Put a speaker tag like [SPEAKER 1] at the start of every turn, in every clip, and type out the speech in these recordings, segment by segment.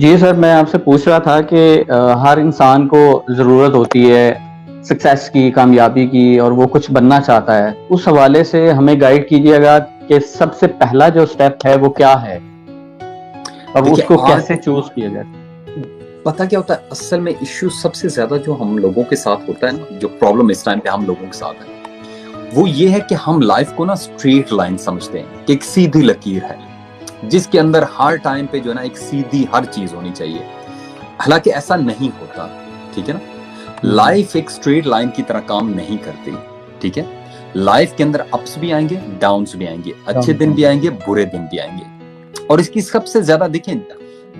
[SPEAKER 1] जी sir, मैं आपसे पूछ रहा था कि हर इंसान को ज़रूरत होती है सक्सेस की, कामयाबी की और वो कुछ बनना चाहता है। उस हवाले से हमें गाइड कीजिएगा कि सबसे पहला जो स्टेप है वो क्या है? और
[SPEAKER 2] देखिए
[SPEAKER 1] उसको
[SPEAKER 2] आज
[SPEAKER 1] कैसे चूज़ किया जाए?
[SPEAKER 2] पता क्या होता है, असल में इश्यू सबसे ज्यादा जो हम लोगों के साथ होता है ना, जो प्रॉब्लम इस टाइम पे हम लोगों के साथ है वो ये है कि हम लाइफ को ना स्ट्रेट लाइन समझते हैं कि एक सीधी लकीर है जिसके अंदर हर टाइम पे जो है ना एक सीधी हर चीज होनी चाहिए। हालांकि ऐसा नहीं होता। ठीक है ना। लाइफ एक स्ट्रेट लाइन की तरह काम नहीं करती। ठीक है। लाइफ के अंदर अप्स भी आएंगे, डाउन्स भी आएंगे, अच्छे दिन भी आएंगे, बुरे दिन भी आएंगे। और इसकी सबसे ज्यादा देखें,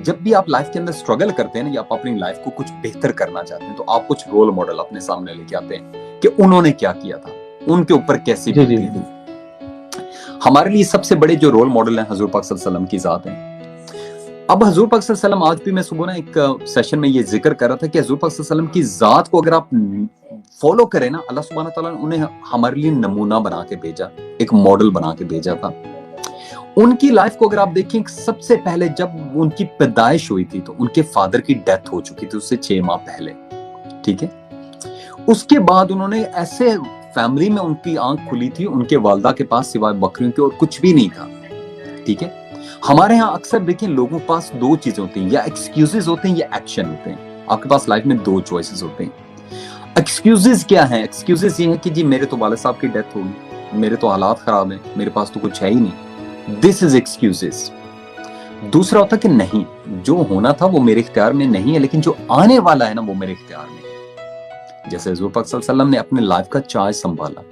[SPEAKER 2] जब भी आप लाइफ के अंदर स्ट्रगल करते हैं ना या आप अपनी लाइफ को कुछ बेहतर करना चाहते हैं तो आप कुछ रोल मॉडल अपने सामने लेके आते हैं कि उन्होंने क्या किया था, उनके ऊपर कैसी
[SPEAKER 1] जी, जी।
[SPEAKER 2] बीती थी। हमारे लिए सबसे बड़े जो रोल मॉडल हैं हजूर पाक सल्लल्लाहु अलैहि वसल्लम की जात है। अब हजूर पाक सल्लल्लाहु अलैहि वसल्लम, आज भी मैं सुबह ना एक सेशन में ये जिक्र कर रहा था कि हजूर पाक सल्लल्लाहु अलैहि वसल्लम की जात को अगर आप फॉलो करें ना, अल्लाह सुब्हानहू तआला ने उन्हें हमारे लिए नमूना बना के भेजा, एक मॉडल बना के भेजा था। उनकी लाइफ को अगर आप देखें, सबसे पहले जब उनकी पैदाइश हुई थी तो उनके फादर की डेथ हो चुकी थी उससे 6 माह पहले। ठीक है। उसके बाद उन्होंने ऐसे फैमिली में उनकी आंख खुली थी, उनके वालदा के पास सिवाय बकरियों के और कुछ भी नहीं था। ठीक है। हमारे यहाँ अक्सर देखें लोगों के पास दो चीजें होती हैं, या एक्सक्यूजेस होते हैं या एक्शन होते हैं। आपके पास लाइफ में दो चॉइसेस होते हैं। एक्सक्यूजेस क्या है? एक्सक्यूजेस ये है कि जी मेरे तो वालिद साहब की डेथ होगी, मेरे तो हालात खराब हैं, मेरे पास तो कुछ है ही नहीं। This is excuses. दूसरा होता कि नहीं, जो होना था वो मेरे इख्तियार में नहीं है, लेकिन जो आने वाला है ना वो मेरे इख्तियार में है। जैसे हुज़ूर पाक सल्लल्लाहु अलैहि वसल्लम ने अपने लाइफ का चार्ज संभाला,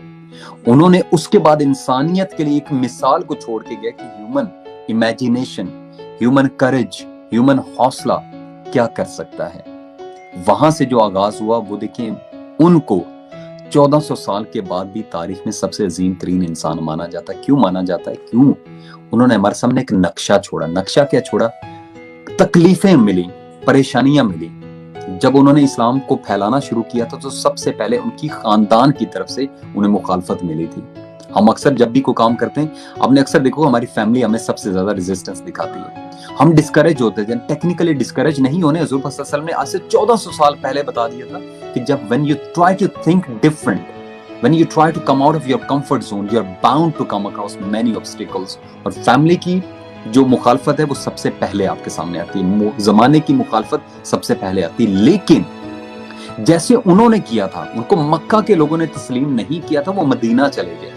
[SPEAKER 2] उन्होंने उसके बाद इंसानियत के लिए एक मिसाल को छोड़ के गया कि ह्यूमन इमेजिनेशन, ह्यूमन करेज, ह्यूमन हौसला क्या कर सकता है। वहां से जो आगाज हुआ वो देखिए, उनको 1400 साल के बाद भी तारीख में सबसे अजीम तरीन इंसान माना जाता है। क्यों माना जाता है? क्यों? उन्होंने हमारे सामने एक नक्शा छोड़ा। नक्शा क्या छोड़ा? तकलीफें मिली, परेशानियां मिली। जब उन्होंने इस्लाम को फैलाना शुरू किया था तो सबसे पहले उनकी खानदान की तरफ से उन्हें मुखालफत मिली थी। हम अक्सर जब भी कोई काम करते हैं, आपने अक्सर देखो हमारी फैमिली हमें सबसे ज्यादा रेजिस्टेंस दिखाती है। हम डिस्करेज होते हैं। टेक्निकली डिस्करेज नहीं होने, हुज़ूर पाक सल्लल्लाहु अलैहि वसल्लम ने आज से 1400 साल पहले बता दिया था कि जब when you try to think different, when you try to come out of your comfort zone, you are bound to come across many obstacles. और फैमिली की जो मुखालफत है वो सबसे पहले आपके सामने आती है, जमाने की मुखालफत सबसे पहले आती है। लेकिन जैसे उन्होंने किया था, उनको मक्का के लोगों ने तस्लीम नहीं किया था, वो मदीना चले गए।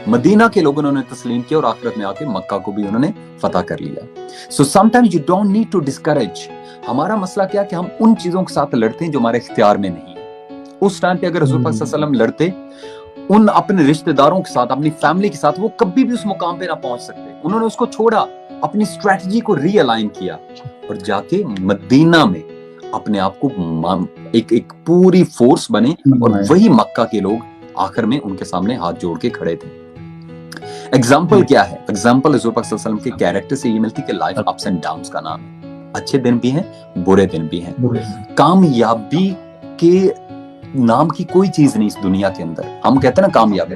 [SPEAKER 2] मदीना के लोगों ने उन्हें तस्लीम किया और आखिरत में आके मक्का को भी उन्होंने फतह कर लिया। So sometimes you don't need to discourage. हमारा मसला क्या कि हम उन चीजों के साथ लड़ते हैं जो हमारे इख्तियार में नहीं है। उस टाइम पे अगर हुज़ूर पाक सल्लल्लाहु अलैहि वसल्लम लड़ते उन अपने रिश्तेदारों के साथ, अपनी फैमिली के साथ, वो कभी भी उस मुकाम पे ना पहुंच सकते। उन्होंने उसको छोड़ा, अपनी स्ट्रेटजी को रीअलाइन किया और जाके मदीना में अपने आप को एक पूरी फोर्स बने और वही मक्का के लोग आखिर में उनके सामने हाथ जोड़ के खड़े थे। एग्जाम्पल क्या है? एग्जाम्पल हुज़ूर पाक सल्लल्लाहु अलैहि वसल्लम के कैरेक्टर से ये मिलती कि लाइफ अप्स एंड डाउन्स का नाम है। अच्छे दिन भी हैं, बुरे दिन भी हैं। कामयाबी के नाम की कोई चीज नहीं इस दुनिया के अंदर। हम कहते हैं ना कामयाबी,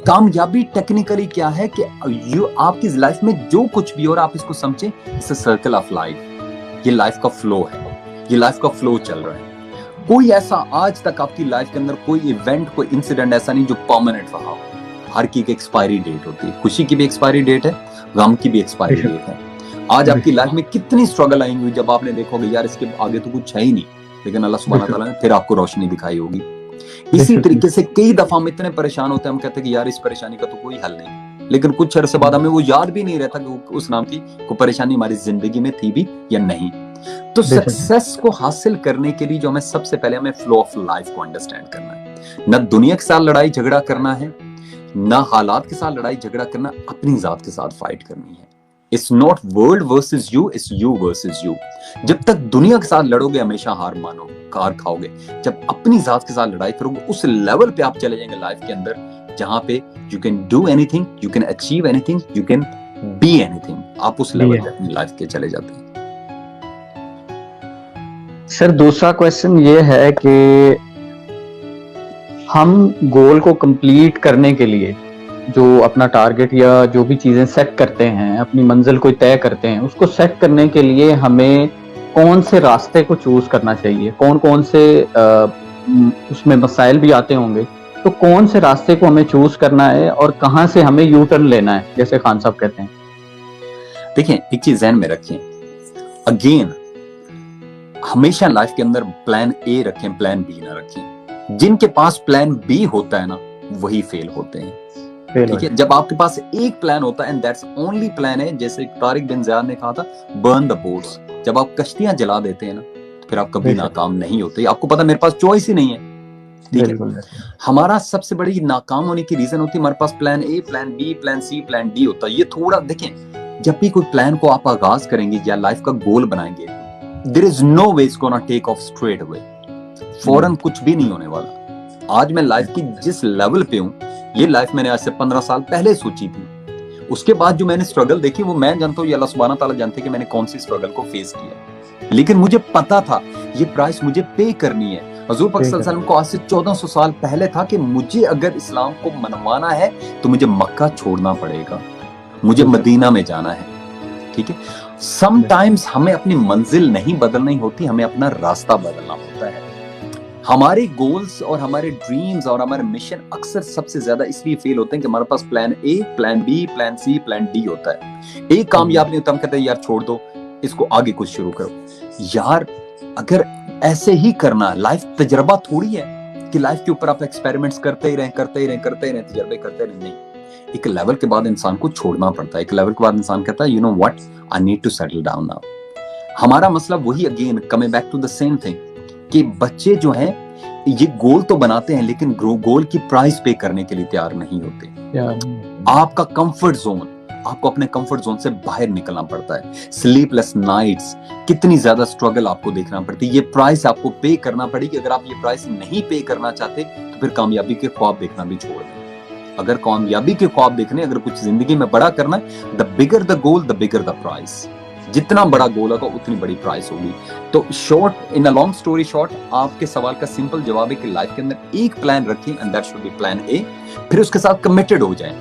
[SPEAKER 2] कामयाबी टेक्निकली क्या है कि आपकी लाइफ में जो कुछ भी हो रहा है आप इसको समझें, it's a circle of life. ये लाइफ का फ्लो है, ये लाइफ का फ्लो चल रहा है। कोई ऐसा आज तक आपकी लाइफ के अंदर कोई इवेंट, कोई इंसिडेंट ऐसा नहीं जो परमानेंट रहा हो। हर की एक एक्सपायरी डेट होती है। खुशी की भी एक्सपायरी डेट है, गम की भी एक्सपायरी डेट है। आज आपकी लाइफ में कितनी स्ट्रगल आएंगी जब आपने देखोगे यार इसके आगे तो कुछ है ही नहीं, लेकिन अल्लाह सुब्हानहू तआला ने फिर आपको रोशनी दिखाई होगी। इसी तरीके से कई दफा हम इतने परेशान होते हैं, हम कहते हैं कि यार इस परेशानी का तो कोई हल नहीं, लेकिन कुछ अरसे बाद हमें वो याद भी नहीं रहता कि उस नाम की कोई परेशानी हमारी जिंदगी में थी भी या नहीं। तो सक्सेस को हासिल करने के लिए जो हमें सबसे पहले हमें फ्लो ऑफ लाइफ को अंडरस्टैंड करना है। ना दुनिया के साथ लड़ाई झगड़ा करना है, ना हालात के साथ लड़ाई झगड़ा करना, अपनी जात के साथ फाइट करनी है। It's not world versus you, it's you versus you. जब तक दुनिया के साथ लड़ोगे हमेशा हार मानोगे, कार खाओगे। जब अपनी जात के साथ लड़ाई करोगे उस लेवल पे आप चले जाएंगे लाइफ के अंदर जहां पे you can do anything, you can achieve anything, you can be anything. आप उस लेवल पे अपनी लाइफ के चले जाते हैं।
[SPEAKER 1] सर दूसरा क्वेश्चन ये है कि हम गोल को कंप्लीट करने के लिए जो अपना टारगेट या जो भी चीजें सेट करते हैं, अपनी मंजिल को तय करते हैं, उसको सेट करने के लिए हमें कौन से रास्ते को चूज करना चाहिए, कौन कौन से उसमें मसाइल भी आते होंगे, तो कौन से रास्ते को हमें चूज करना है और कहाँ से हमें यू टर्न लेना है, जैसे खान साहब कहते हैं।
[SPEAKER 2] देखिए, एक चीज ध्यान में रखें, अगेन हमेशा लाइफ के अंदर प्लान ए रखें, प्लान बी ना रखें। जिनके पास प्लान बी होता है ना, वही फेल होते हैं। ठीक है, जब आपके पास एक प्लान होता है एंड दैट्स ओनली प्लान है, जैसे तारिक बिन ज़ियाद ने कहा था, बर्न द बोट्स। जब आप कश्तियां जला देते हैं ना, तो फिर आप कभी नाकाम नहीं होते। आपको पता मेरे पास चॉइस ही नहीं है। ठीक है, हमारा सबसे बड़ी नाकाम होने की रीजन होती है हमारे पास plan A, plan B, plan C, plan D होता है। ये थोड़ा देखें, जब भी कोई प्लान को आप आगाज करेंगे या लाइफ का गोल बनाएंगे, there is no way it's gonna take off straight away. फौरन कुछ भी नहीं होने वाला। आज मैं लाइफ की जिस लेवल पे हूं, ये लाइफ मैंने आज से 15 साल पहले सोची थी। उसके बाद जो मैंने स्ट्रगल देखी, वो मैं जानता हूँ, अल्लाह सुब्हाना ताला जानते कि मैंने कौन सी स्ट्रगल को फेस किया। लेकिन मुझे पता था ये प्राइस मुझे पे करनी है। हजूर पाक सल्लल्लाहु अलैहि वसल्लम को आज से 1400 साल पहले था कि मुझे अगर इस्लाम को मनवाना है तो मुझे मक्का छोड़ना पड़ेगा, मुझे मदीना में जाना है। ठीक है, समटाइम्स हमें अपनी मंजिल नहीं बदलनी होती, हमें अपना रास्ता बदलना होता है। हमारे गोल्स और हमारे ड्रीम्स और हमारे मिशन अक्सर सबसे ज्यादा इसलिए फेल होते हैं कि हमारे पास plan A, plan B, plan C, plan D होता है। एक कामयाब नहीं होता, हम कहते हैं यार छोड़ दो इसको, आगे कुछ शुरू करो। यार अगर ऐसे ही करना, लाइफ तजर्बा थोड़ी है कि लाइफ के ऊपर आप एक्सपेरिमेंट्स करते ही रहें, तजर्बे करते रहें। नहीं, एक लेवल के बाद इंसान को छोड़ना पड़ता है। एक लेवल के बाद इंसान कहता है, you know what, I need to settle down now. हमारा मसला वही, again coming back to the same thing, कि बच्चे जो हैं ये गोल तो बनाते हैं लेकिन गोल की प्राइस पे करने के लिए तैयार नहीं होते। आपका कंफर्ट जोन, आपको अपने कंफर्ट जोन से बाहर निकलना पड़ता है। स्लीपलेस नाइट्स, कितनी ज्यादा स्ट्रगल आपको देखना पड़ती है, ये प्राइस आपको पे करना पड़ेगी। अगर आप ये प्राइस नहीं पे करना चाहते तो फिर कामयाबी के ख्वाब देखना भी छोड़ दें। अगर कामयाबी के ख्वाब देखने, अगर कुछ जिंदगी में बड़ा करना है, the bigger the goal the bigger the price. जितना बड़ा गोल होगा उतनी बड़ी प्राइस होगी। तो short, in a long story short, आपके सवाल का सिंपल जवाब है कि लाइफ के अंदर एक प्लान रखें and that should be plan A. फिर उसके साथ कमिटेड हो जाएं।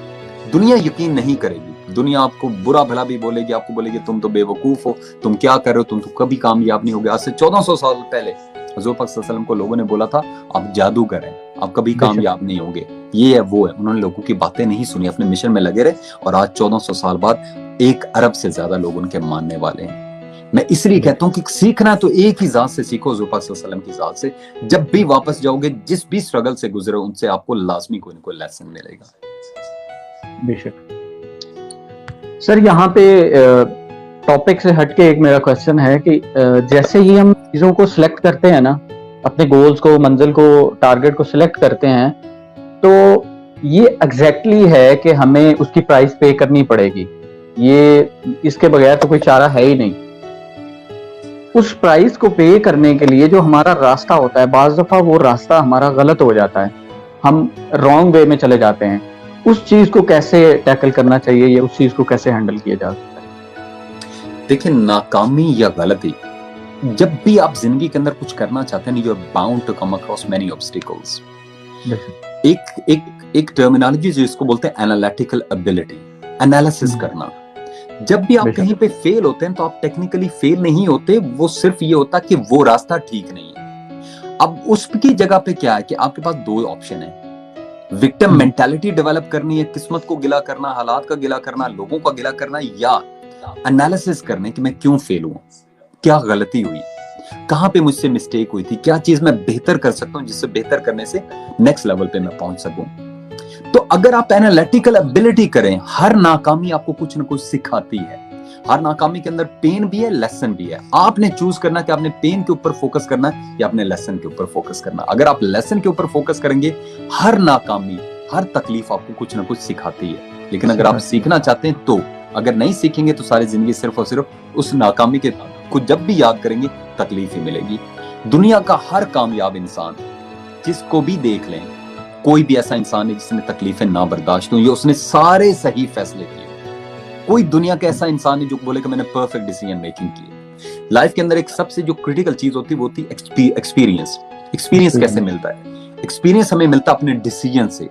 [SPEAKER 2] दुनिया यकीन नहीं करेगी, दुनिया आपको बुरा भला भी बोलेगी, आपको बोलेगी तुम तो बेवकूफ हो, तुम क्या कर रहे हो, तुम तो कभी कामयाब नहीं होगे। आज से 1400 साल पहले हजूर पाक सल्लल्लाहु अलैहि वसल्लम को लोगों ने बोला था आप जादूगर हैं, आप कभी कामयाब नहीं होंगे, ये है वो है। उन्होंने लोगों की बातें नहीं सुनी, अपने मिशन में लगे रहे, और आज 1400 साल बाद 1 अरब से ज्यादा लोग उनके मानने वाले हैं। मैं इसलिए कहता हूँ कि सीखना तो एक ही जात से सीखो, हजूर पाक सल्लल्लाहु अलैहि वसल्लम की जात से। जब भी वापस जाओगे, जिस भी स्ट्रगल से गुजरे, उनसे आपको लाजमी कोई ना कोई लेसन मिलेगा।
[SPEAKER 1] बेशक सर, यहाँ पे टॉपिक से हटके एक मेरा क्वेश्चन है कि जैसे ही हम चीजों को सिलेक्ट करते हैं ना, अपने गोल्स को, मंजिल को, टारगेट को सिलेक्ट करते हैं, तो ये एग्जैक्टली है कि हमें उसकी प्राइस पे करनी पड़ेगी। ये इसके बगैर तो कोई चारा है ही नहीं। उस प्राइस को पे करने के लिए जो हमारा रास्ता होता है, बाज दफा वो रास्ता हमारा गलत हो जाता है, हम रॉन्ग वे में चले जाते हैं। उस चीज को कैसे टैकल करना चाहिए या उस चीज को कैसे हैंडल किया जा सकता है?
[SPEAKER 2] देखिए, नाकामी या गलती, जब भी आप जिंदगी के अंदर कुछ करना चाहते हैं, you are bound to come across many obstacles. एक टर्मिनोलॉजी जो इसको बोलते हैं एनालिटिकल एबिलिटी, एनालिसिस करना। जब भी आप कहीं पे फेल होते हैं तो आप टेक्निकली फेल नहीं होते, वो सिर्फ ये होता कि वो रास्ता ठीक नहीं है। अब उसकी जगह पे क्या है कि आपके पास 2 ऑप्शन है। विक्टिम मेंटालिटी डेवलप करनी है, किस्मत को गिला करना, हालात का गिला करना, लोगों का गिला करना, या एनालिसिस करने कि मैं क्यों फेल हुआ, क्या गलती हुई, कहां पे मुझसे मिस्टेक हुई थी, क्या चीज मैं बेहतर कर सकता हूं जिससे बेहतर करने से नेक्स्ट लेवल पे मैं पहुंच सकूं। तो अगर आप एनालिटिकल एबिलिटी करें, हर नाकामी आपको कुछ ना कुछ सिखाती है। हर नाकामी के अंदर पेन भी है, लेसन भी है। आपने चूज करना कि आपने पेन के ऊपर फोकस करना है या अपने लेसन के ऊपर फोकस करना। अगर आप लेसन के ऊपर फोकस करेंगे, हर नाकामी, हर तकलीफ आपको कुछ ना कुछ सिखाती है। लेकिन अगर आप सीखना चाहते हैं तो, अगर नहीं सीखेंगे तो सारी जिंदगी सिर्फ और सिर्फ उस नाकामी के को जब भी याद करेंगे तकलीफ ही मिलेगी। दुनिया का हर कामयाब इंसान, जिसको भी देख लें, कोई भी ऐसा इंसान नहीं जिसने तकलीफें ना बर्दाश्त हुई, उसने सारे सही फैसले किए। कोई दुनिया का ऐसा इंसान नहीं जो बोले कि मैंने परफेक्ट डिसीजन मेकिंग की। लाइफ के अंदर एक सबसे जो क्रिटिकल चीज होती है वो होती है एक्सपीरियंस। एक्सपीरियंस कैसे मिलता है? एक्सपीरियंस हमें मिलता है अपने डिसीजन से।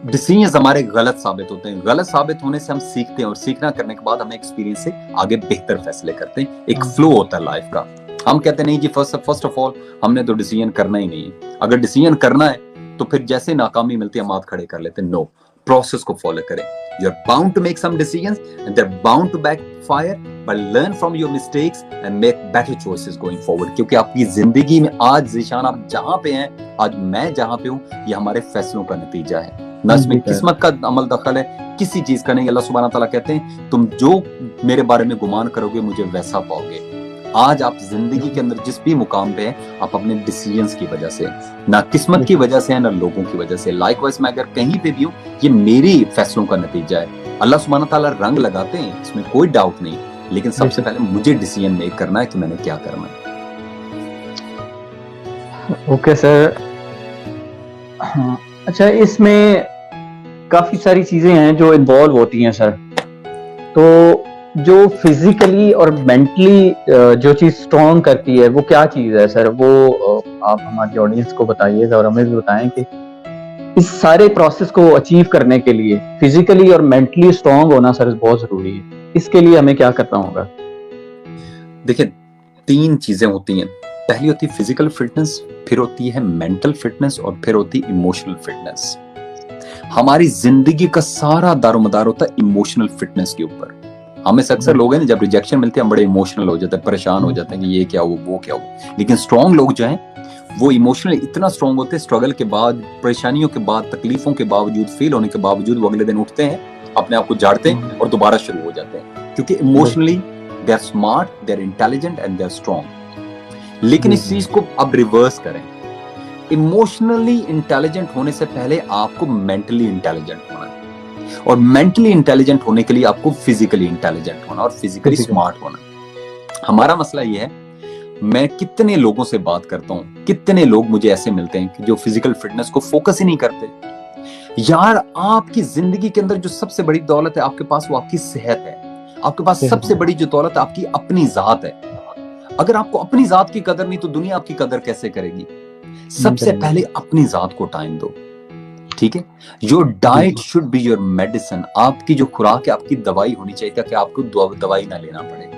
[SPEAKER 2] डिसीजन हमारे गलत साबित होते हैं, गलत साबित होने से हम सीखते हैं, और सीखना करने के बाद हमें एक्सपीरियंस से आगे बेहतर फैसले करते हैं। एक फ्लो होता है लाइफ का। हम कहते नहीं जी फर्स्ट ऑफ ऑल हमने तो डिसीजन करना ही नहीं है। अगर डिसीजन करना है तो फिर जैसे नाकामी मिलती है हम हाथ खड़े कर लेते हैं। नो, प्रोसेस को फॉलो करें। You are bound to make some decisions and they are bound to backfire, but learn from your mistakes and make better choices going forward. क्योंकि आपकी जिंदगी में आज ज़ीशान आप जहां पे हैं, आज मैं जहां पे हूं, ये हमारे फैसलों का नतीजा है। न इसमें किस्मत का अमल दखल है, किसी चीज का नहीं। अल्लाह सुब्हानहू तआला कहते हैं तुम जो मेरे बारे में गुमान करोगे मुझे वैसा पाओगे। आज आप जिंदगी के अंदर जिस भी मुकाम पे हैं, आप अपने डिसीजंस की वजह से, ना किस्मत की वजह से है, ना लोगों की वजह से। लाइकवाइज मैं अगर कहीं पे भी हूँ, ये मेरी फैसलों का नतीजा है। अल्लाह सुब्हानहू तआला रंग लगाते हैं, इसमें कोई डाउट नहीं, लेकिन सबसे पहले मुझे डिसीजन मेक करना है कि मैंने क्या करना है।
[SPEAKER 1] Okay sir. अच्छा, इसमें काफी सारी चीजें हैं जो इन्वॉल्व होती हैं सर। तो जो फिजिकली और मेंटली जो चीज स्ट्रॉन्ग करती है वो क्या चीज है सर? वो आप हमारी ऑडियंस को बताइएगा और हमें भी बताएं कि इस सारे प्रोसेस को अचीव करने के लिए फिजिकली और मेंटली स्ट्रॉन्ग होना सर बहुत जरूरी है। इसके लिए हमें क्या करना होगा?
[SPEAKER 2] देखिए, 3 चीजें होती हैं। पहली होती है फिजिकल फिटनेस, फिर होती है मेंटल फिटनेस और फिर होती है इमोशनल फिटनेस। हमारी जिंदगी का सारा दारोमदार होता है इमोशनल फिटनेस के ऊपर। हमें से अक्सर लोग हैं जब रिजेक्शन मिलती है हम बड़े इमोशनल हो जाते हैं, परेशान हो जाते हैं कि ये क्या हो वो क्या हो। लेकिन स्ट्रॉन्ग लोग जो हैं वो इमोशनली इतना स्ट्रॉन्ग होते हैं, स्ट्रगल के बाद, परेशानियों के बाद, तकलीफों के बावजूद, फेल होने के बावजूद वो अगले दिन उठते हैं, अपने आप को झाड़ते हैं और दोबारा शुरू हो जाते हैं। क्योंकि emotionally they are smart, they are intelligent and they are strong. लेकिन इस चीज को अब रिवर्स करें। इमोशनली इंटेलिजेंट होने से पहले आपको मेंटली इंटेलिजेंट होना है, और मेंटली इंटेलिजेंट होने के लिए आपको फिजिकली इंटेलिजेंट होना और फिजिकली स्मार्ट होना। हमारा मसला ये है, मैं कितने लोगों से बात करता हूं, कितने लोग मुझे ऐसे मिलते हैं कि जो फिजिकल फिटनेस को फोकस ही नहीं करते। यार, आपकी जिंदगी के अंदर जो सबसे बड़ी दौलत है आपके पास, वो आपकी सेहत है। आपके पास सबसे बड़ी जो दौलत है आपकी अपनी जात है। अगर आपको अपनी जात की कदर नहीं तो दुनिया आपकी कदर कैसे करेगी? सबसे पहले अपनी जात को टाइम दो, ठीक है? Your diet should be your medicine. आपकी जो खुराक है आपकी दवाई होनी चाहिए ताकि आपको दवाई ना लेना पड़े।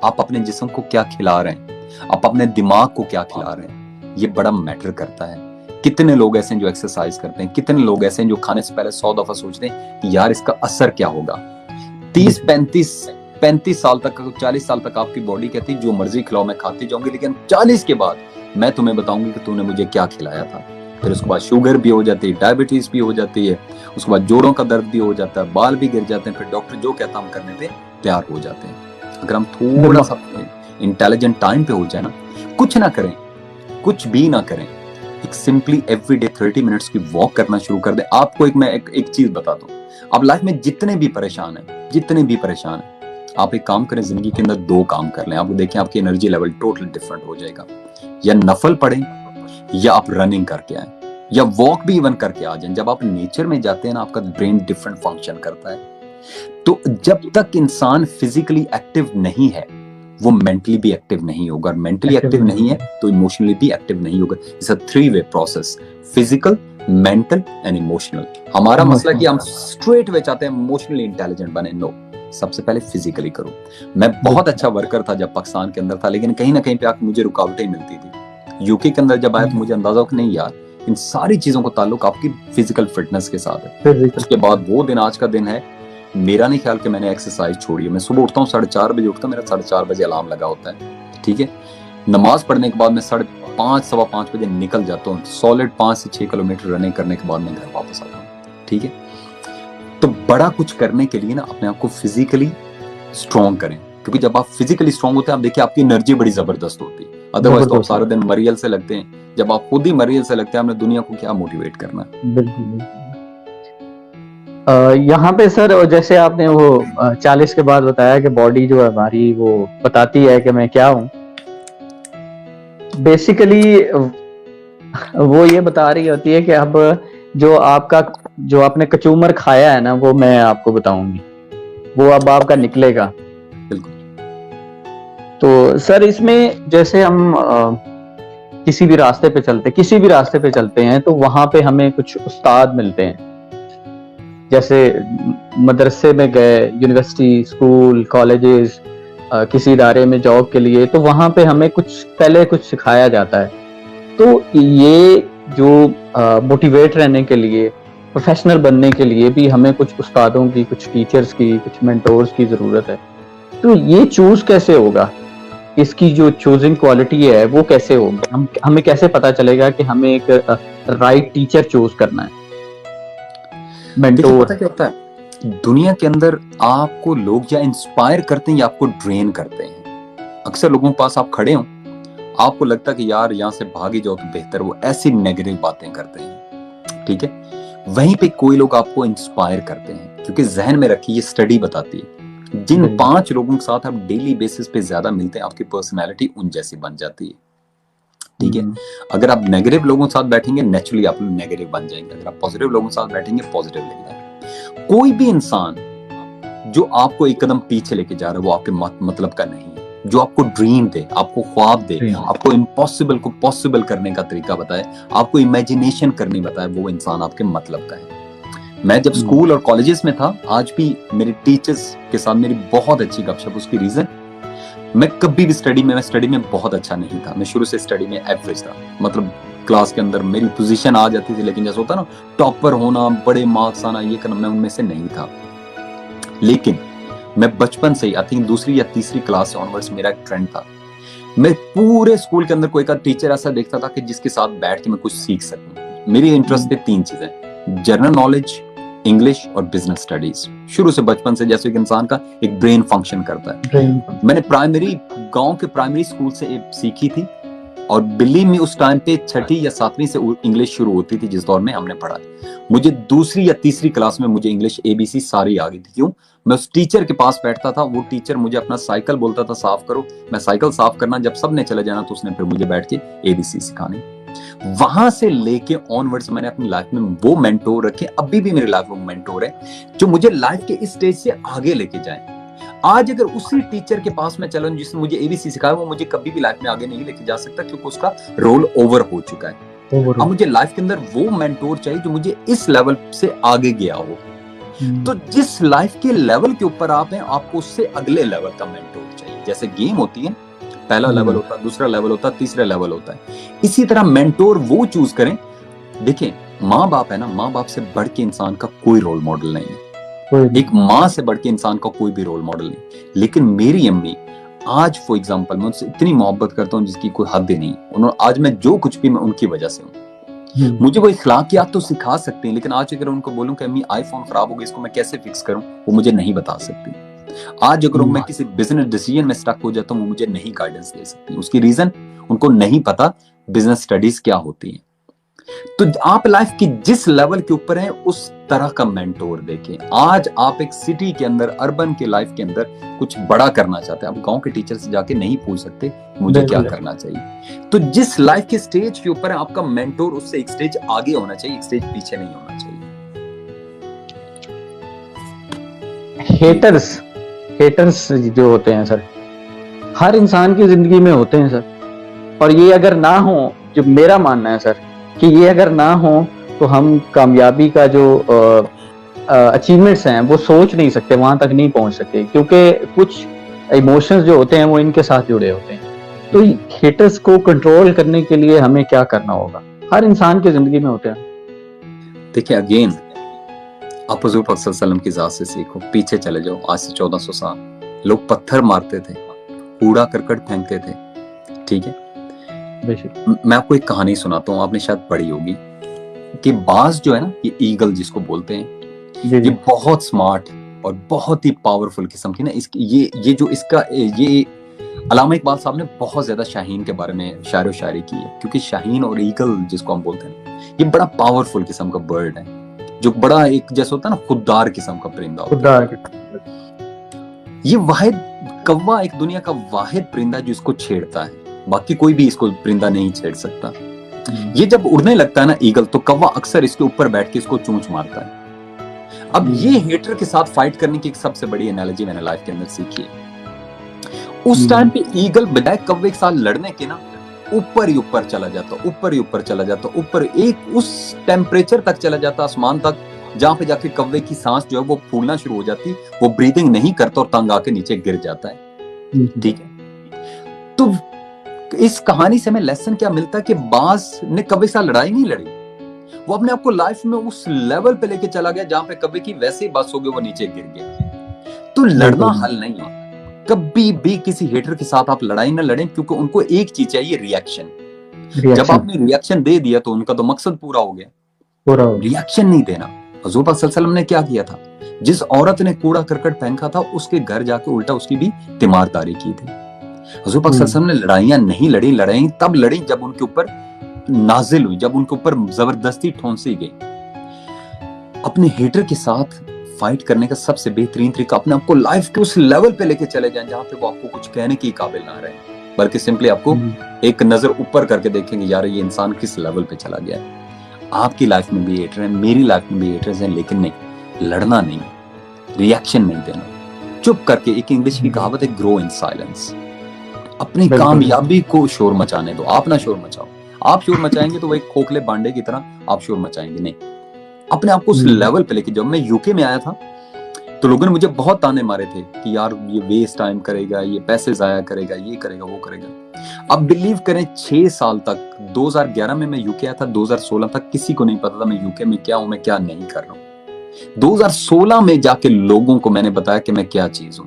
[SPEAKER 2] आप अपने जिस्म को क्या खिला रहे हैं, आप अपने दिमाग को क्या खिला रहे हैं, ये बड़ा मैटर करता है। कितने लोग ऐसे हैं जो एक्सरसाइज करते हैं, कितने लोग ऐसे हैं जो खाने से पहले 100 दफा सोचते हैं कि यार इसका असर क्या होगा। 30-35 साल तक, 40 साल तक आपकी बॉडी कहती है जो मर्जी खिलाओ मैं खाती जाऊंगी, लेकिन 40 के बाद मैं तुम्हें बताऊंगी कि तूने मुझे क्या खिलाया था। फिर उसके बाद शुगर भी हो जाती है, डायबिटीज भी हो जाती है, उसके बाद जोड़ों का दर्द भी हो जाता है, बाल भी गिर जाते हैं, फिर डॉक्टर जो कहता हम करने पे तैयार हो जाते हैं। अगर हम थोड़ा सा इंटेलिजेंट टाइम पे हो जाए ना, कुछ ना करें, कुछ भी ना करें, एक सिंपली एवरीडे 30 मिनट्स की वॉक करना शुरू कर दें। आपको मैं एक चीज बता दूं, आप लाइफ में जितने भी परेशान हैं, आप एक काम करें, जिंदगी के अंदर 2 काम कर लें। आप देखें आपकी एनर्जी लेवल टोटल डिफरेंट हो जाएगा। या नफल पढ़ें या आप रनिंग करके आए या वॉक भी इवन करके आ जाएं। जब आप नेचर में जाते हैं ना, आपका ब्रेन डिफरेंट फंक्शन करता है। तो जब तक इंसान फिजिकली एक्टिव नहीं है वो मेंटली भी एक्टिव नहीं होगा, और मेंटली एक्टिव नहीं है तो इमोशनली भी एक्टिव नहीं होगा। इट्स अ 3-वे process, physical, mental and emotional. हमारा मसला कि हम स्ट्रेट वे चाहते हैं इमोशनली इंटेलिजेंट बने। नो, सबसे पहले फिजिकली करो। मैं बहुत अच्छा वर्कर था जब पाकिस्तान के अंदर था, लेकिन कहीं ना कहीं पे आके मुझे रुकावटें मिलती थी। यूके के अंदर जब आया तो मुझे अंदाजा हो कि नहीं यार, इन सारी चीजों को ताल्लुक आपकी फिजिकल फिटनेस के साथ है। उसके बाद वो दिन आज का दिन है, मेरा नहीं ख्याल कि मैंने एक्सरसाइज छोड़ी है। मैं सुबह उठता हूँ 4:30 बजे उठता हूँ, मेरा 4:30 बजे अलार्म लगा होता है, ठीक है? नमाज पढ़ने के बाद मैं 5:30 सवा 5 बजे निकल जाता हूँ। सॉलिड 5 से 6 किलोमीटर रनिंग करने के बाद मैं घर वापस आता हूँ, ठीक है? तो बड़ा कुछ करने के लिए ना अपने आप को फिजिकली स्ट्रॉन्ग करें, क्योंकि जब आप फिजिकली स्ट्रॉन्ग होते हैं, आप देखिए आपकी एनर्जी बड़ी जबरदस्त होती है। अदरवाइज तो आप सारा दिन मरियल से लगते हैं। जब आप खुद ही मरियल से लगते हैं, हमने दुनिया को क्या मोटिवेट करना है?
[SPEAKER 1] बिल्कुल। यहाँ पे सर, जैसे आपने वो 40 के बाद बताया कि बॉडी जो है हमारी वो बताती है कि मैं क्या हूँ। बेसिकली वो ये बता रही होती है कि अब जो आपने कचूमर खाया है ना, वो मैं आपको बताऊंगी, वो अब आपका निकलेगा। तो सर, इसमें जैसे हम किसी भी रास्ते पे चलते हैं तो वहां पे हमें कुछ उस्ताद मिलते हैं। जैसे मदरसे में गए, यूनिवर्सिटी, स्कूल, कॉलेजेस, किसी इदारे में जॉब के लिए, तो वहाँ पे हमें कुछ सिखाया जाता है। तो ये जो मोटिवेट रहने के लिए, प्रोफेशनल बनने के लिए भी हमें कुछ उस्तादों की, कुछ टीचर्स की, कुछ मेंटोर्स की ज़रूरत है। तो ये चूज़ कैसे होगा? इसकी जो चूजिंग क्वालिटी है वो कैसे होगी? हमें कैसे पता चलेगा कि हमें एक राइट टीचर चूज करना है,
[SPEAKER 2] देखिए
[SPEAKER 1] मेंटोर?
[SPEAKER 2] पता क्या होता है, दुनिया के अंदर आपको लोग या इंस्पायर करते हैं या आपको ड्रेन करते हैं। अक्सर लोगों के पास आप खड़े हो, आपको लगता है कि यार यहाँ से भागी जाओ तो बेहतर, वो ऐसी नेगेटिव बातें करते हैं, ठीक है। वहीं पे कोई लोग आपको इंस्पायर करते हैं, क्योंकि जहन में रखिए, ये स्टडी बताती है जिन 5 लोगों के साथ आप डेली बेसिस पे ज्यादा मिलते हैं, आपकी पर्सनैलिटी उन जैसी बन जाती है, ठीक है। अगर आप नेगेटिव लोगों के साथ बैठेंगे, नेचुरली आप नेगेटिव बन जाएंगे। अगर आप पॉजिटिव लोगों के साथ बैठेंगे, पॉजिटिव लगेगा। कोई भी इंसान जो आपको एक कदम पीछे लेके जा रहा है, वो आपके मतलब का नहीं है। जो आपको ड्रीम दे, आपको ख्वाब दे, आपको इम्पॉसिबल को पॉसिबल करने का तरीका बताए, आपको इमेजिनेशन करनी बताए, वो इंसान आपके मतलब का है। मैं जब स्कूल और कॉलेजेस में था, आज भी मेरे टीचर्स के साथ मेरी बहुत अच्छी गपशप। उसकी रीजन, मैं कभी भी स्टडी में बहुत अच्छा नहीं था। मैं शुरू से स्टडी में एवरेज था, मतलब क्लास के अंदर मेरी पोजीशन आ जाती थी, लेकिन जैसे होता ना टॉपर होना, बड़े मार्क्स आना, ये करना, मैं उनमें से नहीं था। लेकिन मैं बचपन से ही, आई थिंक दूसरी या तीसरी क्लास से ऑनवर्ड्स मेरा एक ट्रेंड था। मैं पूरे स्कूल के अंदर कोई का टीचर ऐसा देखता था कि जिसके साथ बैठ के मैं कुछ सीख सकूं। मेरी इंटरेस्ट थे 3 चीजें, जनरल नॉलेज, इंग्लिश और बिजनेस स्टडीज। शुरू से बचपन से जैसे एक इंसान का एक ब्रेन फंक्शन करता है। मैंने गांव के प्राइमरी स्कूल से सीखी थी, और बिलीव मी उस टाइम पे 6ठी या 7वीं से इंग्लिश शुरू होती थी, जिस दौर में हमने पढ़ा। मुझे दूसरी या तीसरी क्लास में मुझे इंग्लिश ABC सारी आ गई थी। क्यों? मैं उस टीचर के पास बैठता था, वो टीचर मुझे अपना साइकिल बोलता था साफ करो, मैं साइकिल साफ करना, जब सबने चले जाना तो उसने फिर मुझे बैठ के ABC सिखानी। वहां से लेके ऑनवर्ड्स मैंने अपनी लाइफ में वो मेंटोर रखे, अभी भी मेरी लाइफ में मेंटोर है, जो मुझे लाइफ के इस स्टेज से आगे लेके जाए। आज अगर उसी टीचर के पास मैं चलूं जिसने मुझे ABC सिखाया, वो मुझे कभी भी लाइफ में आगे नहीं लेके जा सकता, क्योंकि उसका रोल ओवर हो चुका है। अब मुझे लाइफ के अंदर वो मेंटोर चाहिए जो मुझे इस लेवल से आगे गया हो। तो जिस लाइफ के लेवल के ऊपर आप हैं, आपको उससे अगले लेवल का मेंटोर चाहिए। जैसे गेम होती है, पहला लेवल होता है, दूसरा लेवल होता है, तीसरा लेवल होता है। इसी तरह मेंटोर वो चूज करें। देखिए, माँ बाप है ना, माँ बाप से बढ़ के इंसान का कोई रोल मॉडल नहीं है। एक माँ से बढ़ के इंसान का कोई भी रोल मॉडल नहीं। लेकिन मेरी अम्मी आज, फॉर एग्जाम्पल, मैं उनसे इतनी मोहब्बत करता हूँ जिसकी कोई हद ही नहीं। उन्होंने आज मैं जो कुछ भी, मैं उनकी वजह से हूँ। मुझे वो इखलाकियात तो सिखा सकते हैं, लेकिन आज अगर उनको बोलूं कि अम्मी आईफोन खराब हो गया, इसको मैं कैसे फिक्स करूं, वो मुझे नहीं बता सकती। आज अगर मैं किसी बिजनेस डिसीजन में स्टक हो जाता हूं, वो मुझे नहीं गाइडेंस दे सकती। उसकी रीजन, उनको नहीं पता बिजनेस स्टडीज क्या होती है। तो आप लाइफ की जिस लेवल के ऊपर हैं, उस तरह का मेंटोर देखें। आज आप एक सिटी के अंदर, अर्बन के लाइफ के अंदर कुछ बड़ा करना चाहते हैं, आप गांव के टीचर से जाके नहीं पूछ सकते मुझे क्या करना चाहिए। तो जिस लाइफ के स्टेज के ऊपर है, आपका मेंटोर उससे एक स्टेज आगे होना चाहिए, एक स्टेज पीछे नहीं होना चाहिए।
[SPEAKER 1] हेटर्स जो होते हैं सर, हर इंसान की जिंदगी में होते हैं सर। और ये अगर ना हो, जो मेरा मानना है सर, कि ये अगर ना हो तो हम कामयाबी का जो अचीवमेंट्स हैं वो सोच नहीं सकते, वहां तक नहीं पहुंच सकते, क्योंकि कुछ इमोशंस जो होते हैं वो इनके साथ जुड़े होते हैं। तो हेटर्स को कंट्रोल करने के लिए हमें क्या करना होगा? हर इंसान की जिंदगी में होते हैं।
[SPEAKER 2] देखिए, अगेन आप हुजूर पाक सल्लल्लाहु अलैहि वसल्लम की जात से सीखो, पीछे चले जाओ। आज से 1400 साल लोग पत्थर मारते थे, कूड़ा करकट फेंकते थे, ठीक है। मैं आपको एक कहानी सुनाता हूँ, आपने शायद पढ़ी होगी कि बाज जो है ना, ये ईगल जिसको बोलते हैं, ये बहुत स्मार्ट और बहुत ही पावरफुल किस्म की ना, ये जो इसका ये अल्लामा इकबाल साहब ने बहुत ज्यादा शाहीन के बारे में शायरो शायरी की है, क्योंकि शाहीन और ईगल जिसको हम बोलते हैं, ये बड़ा पावरफुल किस्म का बर्ड है, जो बड़ा एक जैसे होता है ना, खुददार किस्म का परिंदा होता है। ये वाहिद कौवा, एक दुनिया का वाहिद परिंदा जो इसको छेड़ता है, बाकी कोई भी इसको परिंदा नहीं छेड़ सकता। ये जब उड़ने लगता है ना ईगल, तो कौवा अक्सर इसके ऊपर बैठ के इसको चोंच मारता है। अब ये हेटर के साथ फाइट करने की एक सबसे बड़ी एनालॉजी मैंने लाइफ के अंदर सीखी है। उस टाइम पे ईगल बजाय कौवे के साथ लड़ने के ना, ऊपर ही ऊपर चला जाता, ऊपर ही ऊपर चला जाता, ऊपर एक उस टेम्परेचर तक चला जाता, आसमान तक, जहां पे जाके कौवे की सांस जो है वो फूलना शुरू हो जाती, वो ब्रीदिंग नहीं करता और तंग आके नीचे गिर जाता है। ठीक है। तो इस कहानी से हमें लेसन क्या मिलता है कि बाज ने कभी साथ लड़ाई नहीं लड़ी, वो अपने आप को लाइफ में उस लेवल पे लेके चला गया जहां पे कभी की वैसे ही बस हो गई, वो नीचे गिर गया। तो लड़ना हल नहीं है, कभी भी किसी हेटर के साथ आप लड़ाई ना लड़ें, क्योंकि उनको एक चीज चाहिए, रिएक्शन। जब आपने रिएक्शन दे दिया तो उनका तो मकसद पूरा हो गया, रिएक्शन नहीं देना। हुजूर पाक सल्लल्लाहु अलैहि वसल्लम ने क्या किया था, जिस औरत ने कूड़ा करकट फेंका था उसके घर जाके उल्टा उसकी भी तीमारदारी की थी। हुजूर पाक सल्लल्लाहु अलैहि वसल्लम ने लड़ाइयां नहीं लड़ी, लड़ाई तब लड़ी जब उनके ऊपर नाजिल हुई, जब उनके ऊपर जबरदस्ती ठोंसी गई। अपने हेटर के साथ फाइट करने का सबसे बेहतरीन तरीका अपने आपको लाइफ के उस लेवल पे लेके चले जाएं जहां पे वो आपको कुछ कहने की काबिल ना रहे, बल्कि सिंपली आपको एक नजर ऊपर करके देखेंगे, यार ये इंसान किस लेवल पे चला गया है। आपकी लाइफ में भी हेटर है, मेरी लाइफ में भी हेटर्स हैं, लेकिन नहीं, लड़ना नहीं, रिएक्शन नहीं देना, चुप करके। एक इंग्लिश की कहावत है, ग्रो इन साइलेंस। अपनी कामयाबी को शोर मचाने दो, आप ना शोर मचाओ। आप शोर मचाएंगे तो वो एक खोखले बांडे की तरह आप शोर मचाएंगे, नहीं। अपने आप को उस लेवल पे लेके, जब मैं यूके में आया था तो लोगों ने मुझे बहुत ताने मारे थे कि यार ये वेस्ट टाइम करेगा, ये पैसे जाया करेगा, ये करेगा, वो करेगा। अब बिलीव करें 6 साल तक, 2011 में मैं यूके आया था, 2016 तक किसी को नहीं पता था मैं यूके में क्या हूं, मैं क्या नहीं कर रहा हूं। 2016 में जाके लोगों को मैंने बताया कि मैं क्या चीज हूं,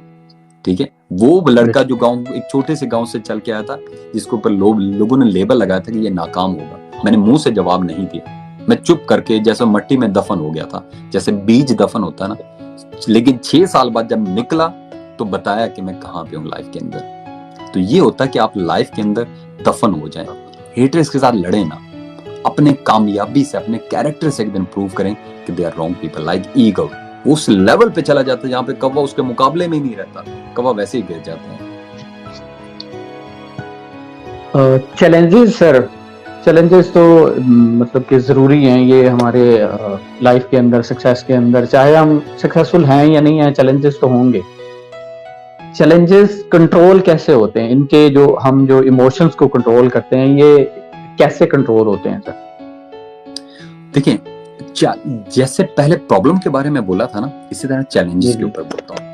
[SPEAKER 2] ठीक है। वो लड़का जो गांव, एक छोटे से गांव से चल के आया था, जिसके ऊपर लोगों ने लेबल लगाया था कि ये नाकाम होगा, मैंने मुंह से जवाब नहीं दिया, मैं चुप करके जैसे मट्टी में दफन हो गया था, जैसे बीज दफन होता है ना। लेकिन 6 साल बाद जब निकला तो बताया कि मैं कहां पे हूं लाइफ के अंदर। तो ये होता है कि आप लाइफ के अंदर दफन हो जाएं, हेटर्स के साथ लड़े ना, अपने कामयाबी से, अपने कैरेक्टर से एक दिन प्रूव करें कि they are wrong people. Like eagle उस लेवल पे चला जाता है जहां पे कौवा उसके मुकाबले में ही नहीं रहता, कौवा वैसे ही गिर जाता है।
[SPEAKER 1] चैलेंजेस सर, चैलेंजेस तो मतलब कि ज़रूरी हैं, ये हमारे लाइफ के अंदर, सक्सेस के अंदर, चाहे हम सक्सेसफुल हैं या नहीं हैं, चैलेंजेस तो होंगे। चैलेंजेस कंट्रोल कैसे होते हैं, इनके जो हम जो इमोशंस को कंट्रोल करते हैं, ये कैसे कंट्रोल होते हैं सर?
[SPEAKER 2] देखिए, जैसे पहले प्रॉब्लम के बारे में बोला था ना, इसी तरह चैलेंजेस के ऊपर बोलता हूँ।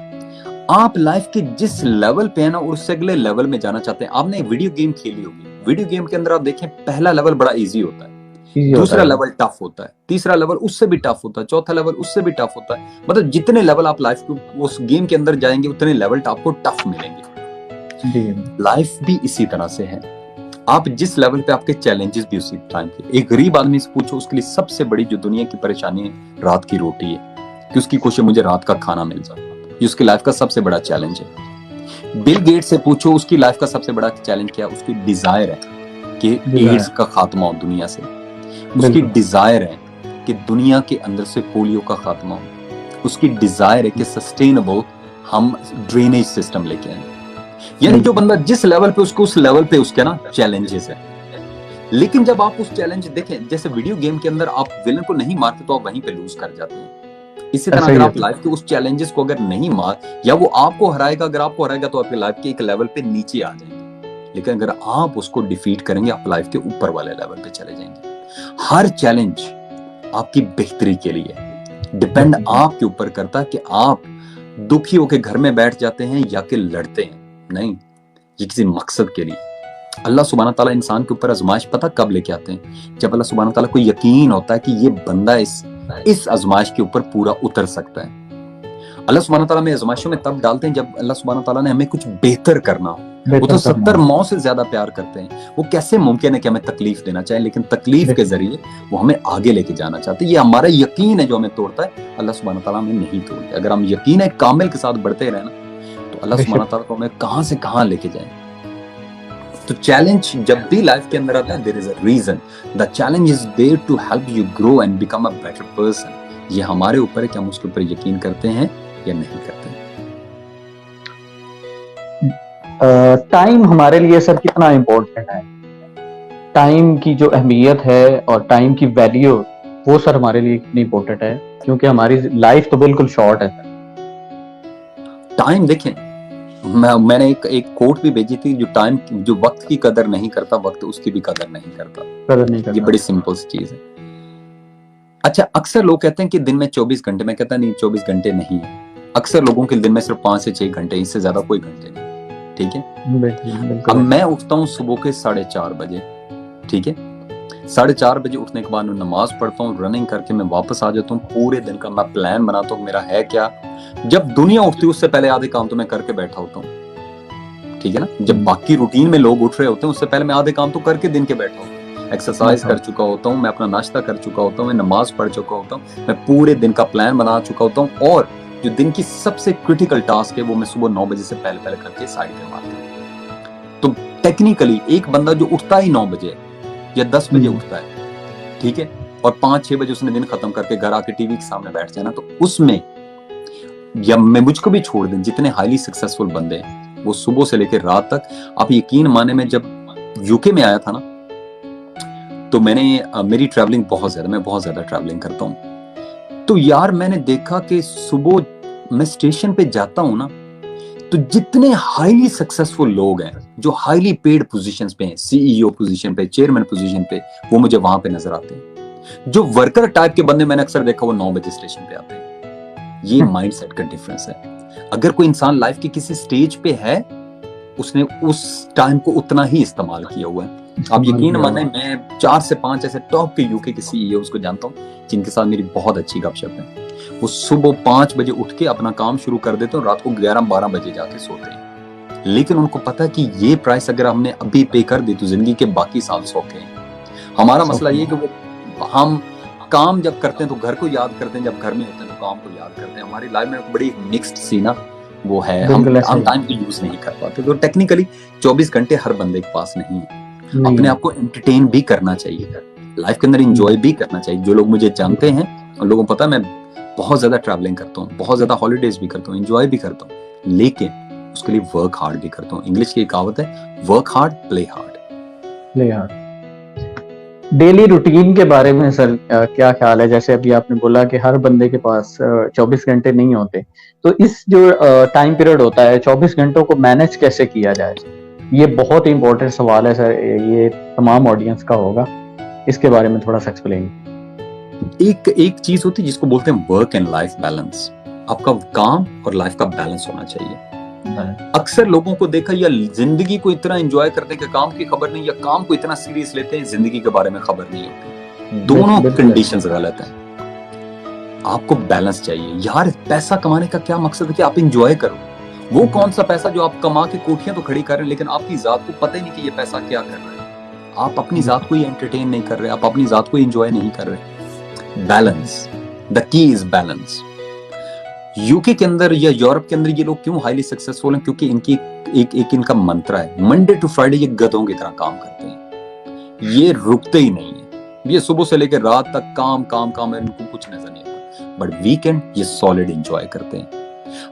[SPEAKER 2] आप लाइफ के जिस लेवल पे है ना, उससे अगले लेवल में जाना चाहते हैं। आपने वीडियो गेम खेली होगी, वीडियो गेम के अंदर आप देखें पहला लेवल बड़ा इजी होता है, दूसरा लेवल टफ होता है, तीसरा लेवल उससे भी टफ होता है, चौथा लेवल उससे भी टफ होता है। मतलब जितने लेवल आप लाइफ को उस गेम के अंदर जाएंगे उतने लेवल आपको टफ मिलेंगे। लाइफ भी इसी तरह से है, आप जिस लेवल पे, आपके चैलेंजेस भी उसी टाइम के। एक गरीब आदमी से पूछो, उसके लिए सबसे बड़ी जो दुनिया की परेशानी है रात की रोटी है, कि उसकी कोशिश मुझे रात का खाना मिल जाए, ये उसकी लाइफ का सबसे बड़ा चैलेंज है। बिल गेट्स से पूछो, उसकी लाइफ का सबसे बड़ा चैलेंज क्या है, उसकी डिजायर है कि एड्स का खात्मा हो दुनिया से, उसकी डिजायर है कि दुनिया के अंदर से पोलियो का खात्मा हो, उसकी डिजायर है कि सस्टेनेबल हम ड्रेनेज सिस्टम लेके आए। यानी जो बंदा जिस लेवल पे, उसको उस लेवल पे उसके ना चैलेंजेस है। लेकिन जब आप उस चैलेंज देखें, जैसे वीडियो गेम के अंदर आप विलन को नहीं मारते तो आप वहीं पे लूज कर जाते हैं। इसी तरह अगर आप लाइफ के उस चैलेंजेस को अगर नहीं मार, या वो आपको हराएगा, अगर आपको हराएगा तो आपकी लाइफ के एक लेवल पे नीचे आ जाएंगे। लेकिन अगर आप उसको डिफीट करेंगे, आप लाइफ के ऊपर वाले लेवल पे चले जाएंगे। हर चैलेंज आपकी बेहतरी के लिए, डिपेंड आपके ऊपर करता है कि आप दुखी होकर घर में बैठ जाते हैं या कि लड़ते हैं। नहीं, ये किसी मकसद के लिए। अल्लाह सुब्हाना ताला इंसान के ऊपर आजमाइश पता कब लेके आते हैं, जब अल्लाह सुब्हाना ताला को यकीन होता है कि ये बंदा इस आजमाइश के ऊपर पूरा उतर सकता है। अल्लाह सुब्हाना ताला में आजमाइशों में तब डालते हैं जब अल्लाह सुब्हाना ताला ने हमें कुछ बेहतर करना हो। वो तो 70 मौत से ज्यादा प्यार करते हैं। वो कैसे मुमकिन है कि हमें तकलीफ देना चाहे, लेकिन तकलीफ के जरिए वो हमें आगे लेके जाना चाहते हैं। ये हमारा यकीन है जो हमें तोड़ता है, अल्लाह सुब्हाना ताला हमें नहीं तोड़ता। अगर हम यकीन है कामिल के साथ बढ़ते रहे ना, तो अल्लाह सुब्हाना ताला को हमें कहां से कहां लेके जाए। तो चैलेंज जब भी लाइफ के अंदर आता है, there is a reason. The challenge is there to help you grow and become a better person. ये हमारे ऊपर है कि हम उसके ऊपर यकीन करते हैं या नहीं करते।
[SPEAKER 1] टाइम हमारे लिए सर कितना इम्पोर्टेंट है? टाइम की जो अहमियत है और टाइम की वैल्यू, वो सर हमारे लिए कितनी इम्पोर्टेंट है? क्योंकि हमारी लाइफ तो बिल्कुल शॉर्ट है।
[SPEAKER 2] टाइम देखें, मैंने एक कोट भी भेजी थी, जो वक्त की कदर नहीं करता, वक्त उसकी भी कदर नहीं करता। ये बड़ी सिंपल सी चीज है। अच्छा, अक्सर लोग कहते हैं कि दिन में 24 घंटे, मैं कहता नहीं, 24 घंटे नहीं है। अक्सर लोगों के दिन में सिर्फ 5 से 6 घंटे, इससे ज्यादा कोई घंटे नहीं। ठीक है।
[SPEAKER 1] बिल्कुल
[SPEAKER 2] अब मैं उठता हूँ सुबह के 4:30 बजे, ठीक है। 4:30 बजे उठने के बाद मैं नमाज पढ़ता हूँ, रनिंग करके मैं वापस आ जाता हूँ। पूरे दिन का मैं प्लान बनाता हूँ मेरा है क्या। जब दुनिया उठती है उससे पहले आधे काम तो मैं करके बैठा होता हूँ, ठीक है ना। जब बाकी रूटीन में लोग उठ रहे होते हैं उससे पहले मैं आधे काम तो करके दिन के बैठा हूँ। एक्सरसाइज कर चुका होता हूँ मैं, अपना नाश्ता कर चुका होता हूँ मैं, नमाज पढ़ चुका होता हूँ मैं, पूरे दिन का प्लान बना चुका होता हूँ। और जो दिन की सबसे क्रिटिकल टास्क है वो मैं सुबह 9 बजे से पहले करके साइड पे मारता हूँ। तो टेक्निकली एक बंदा जो उठता ही 9 बजे या 10 बजे उठता है, ठीक है, और 5-6 बजे उसने दिन खत्म करके घर आके टीवी के सामने बैठ जाए ना, तो उसमें, या मैं मुझको भी छोड़ दें, जितने हाईली सक्सेसफुल बंदे हैं वो सुबह से लेकर रात तक, आप यकीन माने, मैं जब यूके में आया था ना, तो मेरी ट्रैवलिंग मैं बहुत ज्यादा ट्रैवलिंग करता हूँ। तो यार मैंने देखा कि सुबह मैं स्टेशन पे जाता हूँ ना, तो जितने हाईली सक्सेसफुल लोग हैं जो हाईली पेड पोजीशंस पे हैं, सीईओ पोजीशन पे, चेयरमैन पोजीशन पे, वो मुझे वहां पे नजर आते हैं। जो वर्कर टाइप के बंदे मैंने अक्सर देखा वो 9 बजे स्टेशन पे आते हैं। ये माइंडसेट का डिफरेंस है। अगर कोई इंसान लाइफ के किसी स्टेज पे है, उसने उस टाइम को उतना ही इस्तेमाल किया हुआ है। आप यकीन माने, मैं 4 से 5 ऐसे टॉप के यूके के सीईओ को जानता हूँ जिनके साथ मेरी बहुत अच्छी गपशप है। वो सुबह 5 बजे उठ के अपना काम शुरू कर देते हैं और रात को 11-12 बजे जाके सोते हैं। लेकिन उनको पता है कि ये प्राइस अगर हमने अभी पे कर दी तो जिंदगी के बाकी साल सौखे हैं। हमारा मसला ये कि वो हम काम जब करते हैं तो घर को याद करते हैं, जब घर में होते हैं तो काम को याद करते हैं। हमारी लाइफ में बड़ी मिक्स्ड सी ना वो है, हम टाइम को यूज नहीं कर पाते। तो टेक्निकली 24 घंटे हर बंदे के पास नहीं है। अपने आप को एंटरटेन भी करना चाहिए, लाइफ के अंदर एंजॉय भी करना चाहिए। जो लोग मुझे जानते हैं उन लोगों को पता है मैं बहुत ज्यादा ट्रैवलिंग करता हूँ, बहुत ज्यादा हॉलीडेज भी करता हूँ, एंजॉय भी करता हूँ, लेकिन उसके लिए वर्क हार्ड भी करता हूँ। इंग्लिश की कहावत है, work hard play hard.
[SPEAKER 1] Daily routine के बारे में सर क्या ख्याल है? जैसे अभी आपने बोला कि हर बंदे के पास 24 घंटे नहीं होते, तो इस जो टाइम पीरियड होता है 24 घंटों को मैनेज कैसे किया जाए? ये बहुत इंपॉर्टेंट सवाल है सर, ये तमाम ऑडियंस का होगा, इसके बारे में थोड़ा सा एक्सप्लेन।
[SPEAKER 2] एक चीज होती है जिसको बोलते हैं वर्क एंड लाइफ बैलेंस। आपका काम और लाइफ का बैलेंस होना चाहिए। अक्सर लोगों को देखा, या जिंदगी को इतना एंजॉय करते हैं कि काम की खबर नहीं, या काम को इतना सीरियस लेते हैं जिंदगी के बारे में खबर नहीं होती। दोनों कंडीशंस गलत है। आपको बैलेंस चाहिए यार। पैसा कमाने का क्या मकसद है कि आप एंजॉय करो। वो कौन सा पैसा जो आप कमा के कोठियां तो खड़ी कर रहे हैं, लेकिन आपकी जात को पता ही नहीं कि ये पैसा क्या कर रहा है। आप अपनी जात को ही एंटरटेन नहीं कर रहे, आप अपनी जात को एंजॉय नहीं कर रहे। Balance, the key is balance. UK के अंदर या यूरोप के अंदर ये लोग क्यों हाईली सक्सेसफुल हैं? क्योंकि इनकी एक इनका मंत्र है, मंडे टू फ्राइडे ये गधों की तरह काम करते हैं, ये रुकते ही नहीं है। ये सुबह से लेकर रात तक काम काम काम है, इनको कुछ नजर नहीं आता। बट वीकेंड ये सॉलिड एंजॉय करते हैं।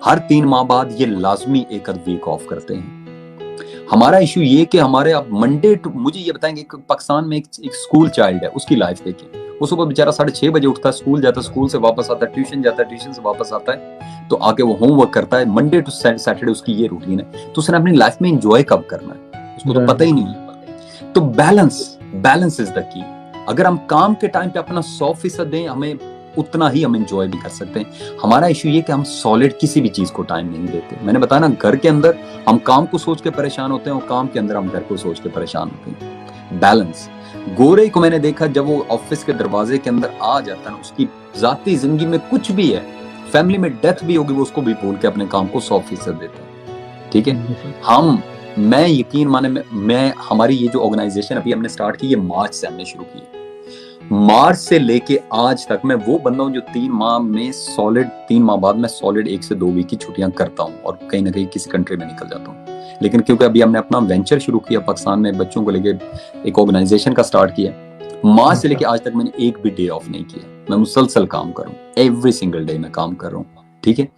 [SPEAKER 2] हर 3 माह बाद ये लाजमी एक वीक ऑफ करते हैं। हमारा इशू ये कि हमारे अब मंडे टू, मुझे ये बताएंगे कि पाकिस्तान में एक स्कूल चाइल्ड है, उसकी लाइफ देखिए। वो सुबह बेचारा 6:30 बजे उठता है, स्कूल जाता है, स्कूल से वापस आता है, ट्यूशन जाता है, ट्यूशन से वापस आता है, तो आके वो होमवर्क करता है। मंडे टू सैटरडे उसकी ये रूटीन है। तो उसने अपनी लाइफ में एंजॉय कब करना है उसको तो पता ही नहीं है। तो बैलेंस इज द की। अगर हम काम के टाइम पे अपना 100% दें, हमें उतना ही हम एंजॉय भी कर सकते हैं। हमारा इशू ये कि हम सॉलिड किसी भी चीज को टाइम नहीं देते। मैंने बताया ना, घर के अंदर हम काम को सोच के परेशान होते हैं और काम के अंदर हम घर को सोच के परेशान होते हैं। बैलेंस। गोरे को मैंने देखा जब वो ऑफिस के दरवाजे के अंदर आ जाता है, उसकी जाती जिंदगी में कुछ भी है, फैमिली में डेथ भी होगी, वो उसको भी भूल के अपने काम को 100% देता है। ठीक है। मैं यकीन माने, मैं हमारी ये जो ऑर्गेनाइजेशन अभी हमने स्टार्ट की, ये मार्च से हमने शुरू की। मार्च से लेके आज तक मैं वो बंदा हूं जो 3 माह बाद मैं सॉलिड 1 से 2 वीक की छुट्टियां करता हूं और कहीं ना कहीं किसी कंट्री में निकल जाता हूं। लेकिन क्योंकि अभी हमने अपना वेंचर शुरू किया पाकिस्तान में, बच्चों को लेके एक ऑर्गेनाइजेशन का स्टार्ट किया, मार्च से लेके आज तक मैंने एक भी डे ऑफ नहीं किया। मैं मुसलसल काम कर रहा हूं, एवरी सिंगल डे मैं काम कर रहा हूं। ठीक है।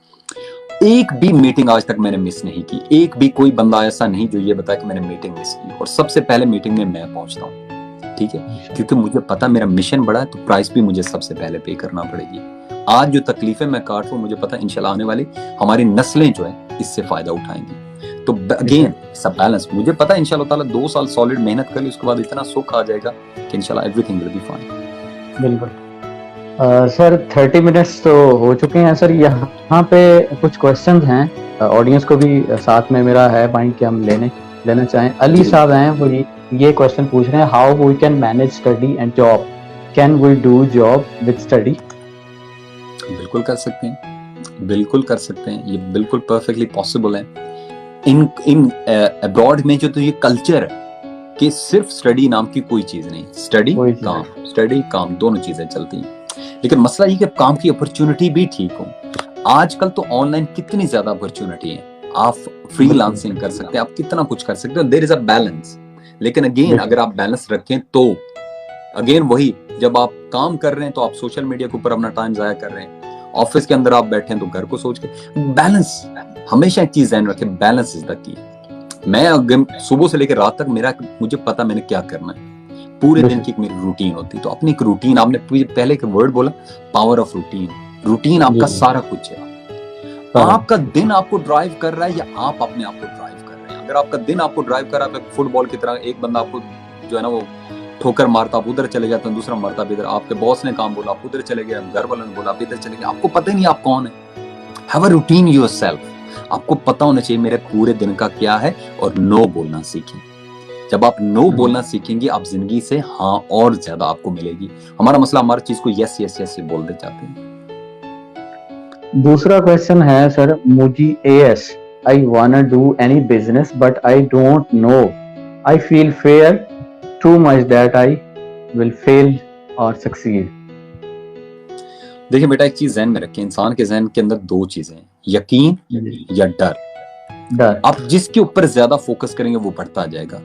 [SPEAKER 2] एक भी मीटिंग आज तक मैंने मिस नहीं की। एक भी कोई बंदा ऐसा नहीं जो ये बताए कि मैंने मीटिंग मिस की, और सबसे पहले मीटिंग में मैं पहुंचता हूँ। ठीक है। क्योंकि मुझे पता मेरा मिशन बड़ा है, तो प्राइस भी मुझे सबसे पहले पे करना पड़ेगी। आज जो तकलीफें मैं काट रहा हूं, मुझे पता है इंशाल्लाह आने वाली हमारी नस्लें जो है इससे फायदा उठाएंगी। तो अगेन सब बैलेंस। मुझे पता है इंशाल्लाह ताला 2 साल सॉलिड मेहनत कर ली, उसके बाद इतना सुख आ जाएगा कि इंशाल्लाह एवरीथिंग विल बी फाइन।
[SPEAKER 1] बिल्कुल। सर 30 मिनट्स तो हो चुके हैं सर। यहाँ पे कुछ क्वेश्चंस हैं, ऑडियंस को भी साथ में मेरा है पॉइंट कि हम लेना चाहें। अली
[SPEAKER 2] जी
[SPEAKER 1] साहब हैं, वो ये क्वेश्चन पूछ रहे हैं, how we can manage study and job, can we do job with study?
[SPEAKER 2] बिल्कुल कर सकते हैं, बिल्कुल कर सकते हैं, ये बिल्कुल परफेक्टली पॉसिबल है। इन इन अब्रॉड में जो तो ये कल्चर है कि सिर्फ स्टडी नाम की कोई चीज नहीं, स्टडी काम दोनों चीजें चलती हैं। लेकिन मसला ये कि काम की अपॉर्चुनिटी भी ठीक हो। आजकल तो ऑनलाइन कितनी ज्यादा अपॉर्चुनिटी है, आप फ्रीलांसिंग कर सकते हैं, आप कितना कुछ कर सकते हो, देयर इज अ बैलेंस। लेकिन अगेन अगर आप बैलेंस रखें तो अगेन वही, जब आप काम कर रहे हैं तो आप सोशल मीडिया के ऊपर अपना टाइम जाया कर रहे हैं, ऑफिस के अंदर आप बैठे हैं तो घर को सोच के बैलेंस। हमेशा एक चीज ध्यान रखें, बैलेंस इज द की। मैं अगर सुबह से लेकर रात तक मुझे पता मैंने क्या करना है, पूरे दिन की एक मेरी रूटीन होती है। तो अपनी एक रूटीन, आपने पहले एक वर्ड बोला, पावर ऑफ रूटीन। रूटीन आपका सारा कुछ है। आपका दिन आपको ड्राइव कर रहा है या आप अपने आप को ड्राइव कर रहे हैं? अगर आपका दिन आपको ड्राइव कर रहा है, फुटबॉल की तरह एक बंदा आपको जो है ना वो ठोकर मारता, आप उधर चले जाते हैं, दूसरा मारता आप इधर, आपके बॉस ने काम बोला आप उधर चले गए, घर वालों ने बोला आप इधर चले गए, आपको पता ही नहीं आप कौन है। Have a routine yourself. आपको पता होना चाहिए मेरे पूरे दिन का क्या है, और नो बोलना सीखें। जब आप नो बोलना सीखेंगे, आप जिंदगी से हाँ और ज्यादा आपको मिलेगी। हमारा मसला हमारी चीज को यस यस यस बोल दे जाते हैं।
[SPEAKER 1] दूसरा क्वेश्चन है सर, मुझी as, I वांना do any business but I don't know, I feel fair too much that I will fail और सक्सीड।
[SPEAKER 2] देखिए बेटा, एक चीज जहन में रखें, इंसान के जहन के अंदर दो चीजें हैं, यकीन या डर। आप जिसके ऊपर ज्यादा फोकस करेंगे वो बढ़ता जाएगा।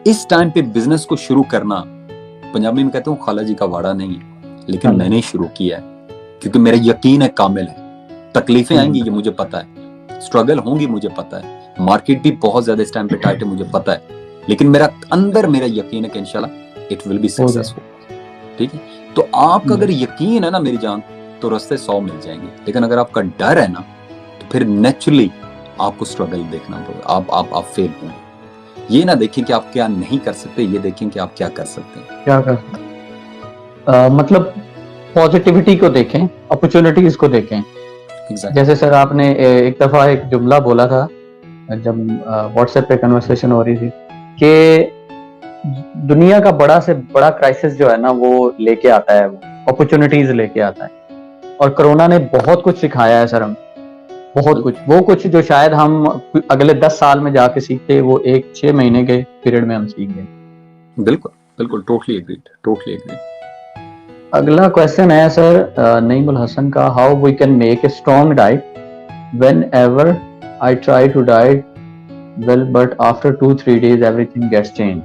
[SPEAKER 2] इस टाइम पे बिजनेस को शुरू करना, पंजाबी में कहते हैं खाला जी का वाड़ा नहीं है, लेकिन मैंने शुरू किया है क्योंकि मेरा यकीन है कामिल है। तकलीफें आएंगी ये मुझे पता है, स्ट्रगल होंगी मुझे पता है, मार्केट भी बहुत ज्यादा इस टाइम पे टाइट है मुझे पता है, लेकिन मेरा यकीन है कि इंशाल्लाह इट विल बी सक्सेसफुल। ठीक है, तो आपका अगर यकीन है ना मेरी जान, तो रास्ते 100 मिल जाएंगे। लेकिन अगर आपका डर है ना, तो फिर नेचुरली आपको स्ट्रगल देखना पड़ेगा, आप फेल होंगे। ये ना देखें कि आप क्या नहीं कर सकते, ये देखें कि आप क्या कर सकते हैं।
[SPEAKER 1] क्या कर सकते, मतलब पॉजिटिविटी को देखें, अपॉर्चुनिटीज को देखें।
[SPEAKER 2] exactly.
[SPEAKER 1] जैसे सर आपने एक दफा एक जुमला बोला था जब व्हाट्सएप पे कन्वर्सेशन हो रही थी कि दुनिया का बड़ा से बड़ा क्राइसिस जो है ना वो लेके आता है, वो अपॉर्चुनिटीज लेके आता है। और कोरोना ने बहुत कुछ सिखाया है सर, हम बहुत कुछ, वो कुछ जो शायद हम अगले 10 साल में जाके सीखते, वो 1-6 महीने के पीरियड में हम सीख गए।
[SPEAKER 2] बिल्कुल बिल्कुल, टोटली एग्रीड।
[SPEAKER 1] अगला क्वेश्चन है सर नईमुल हसन का, how we can make a strong diet whenever I try to diet well but after 2-3 days everything gets change.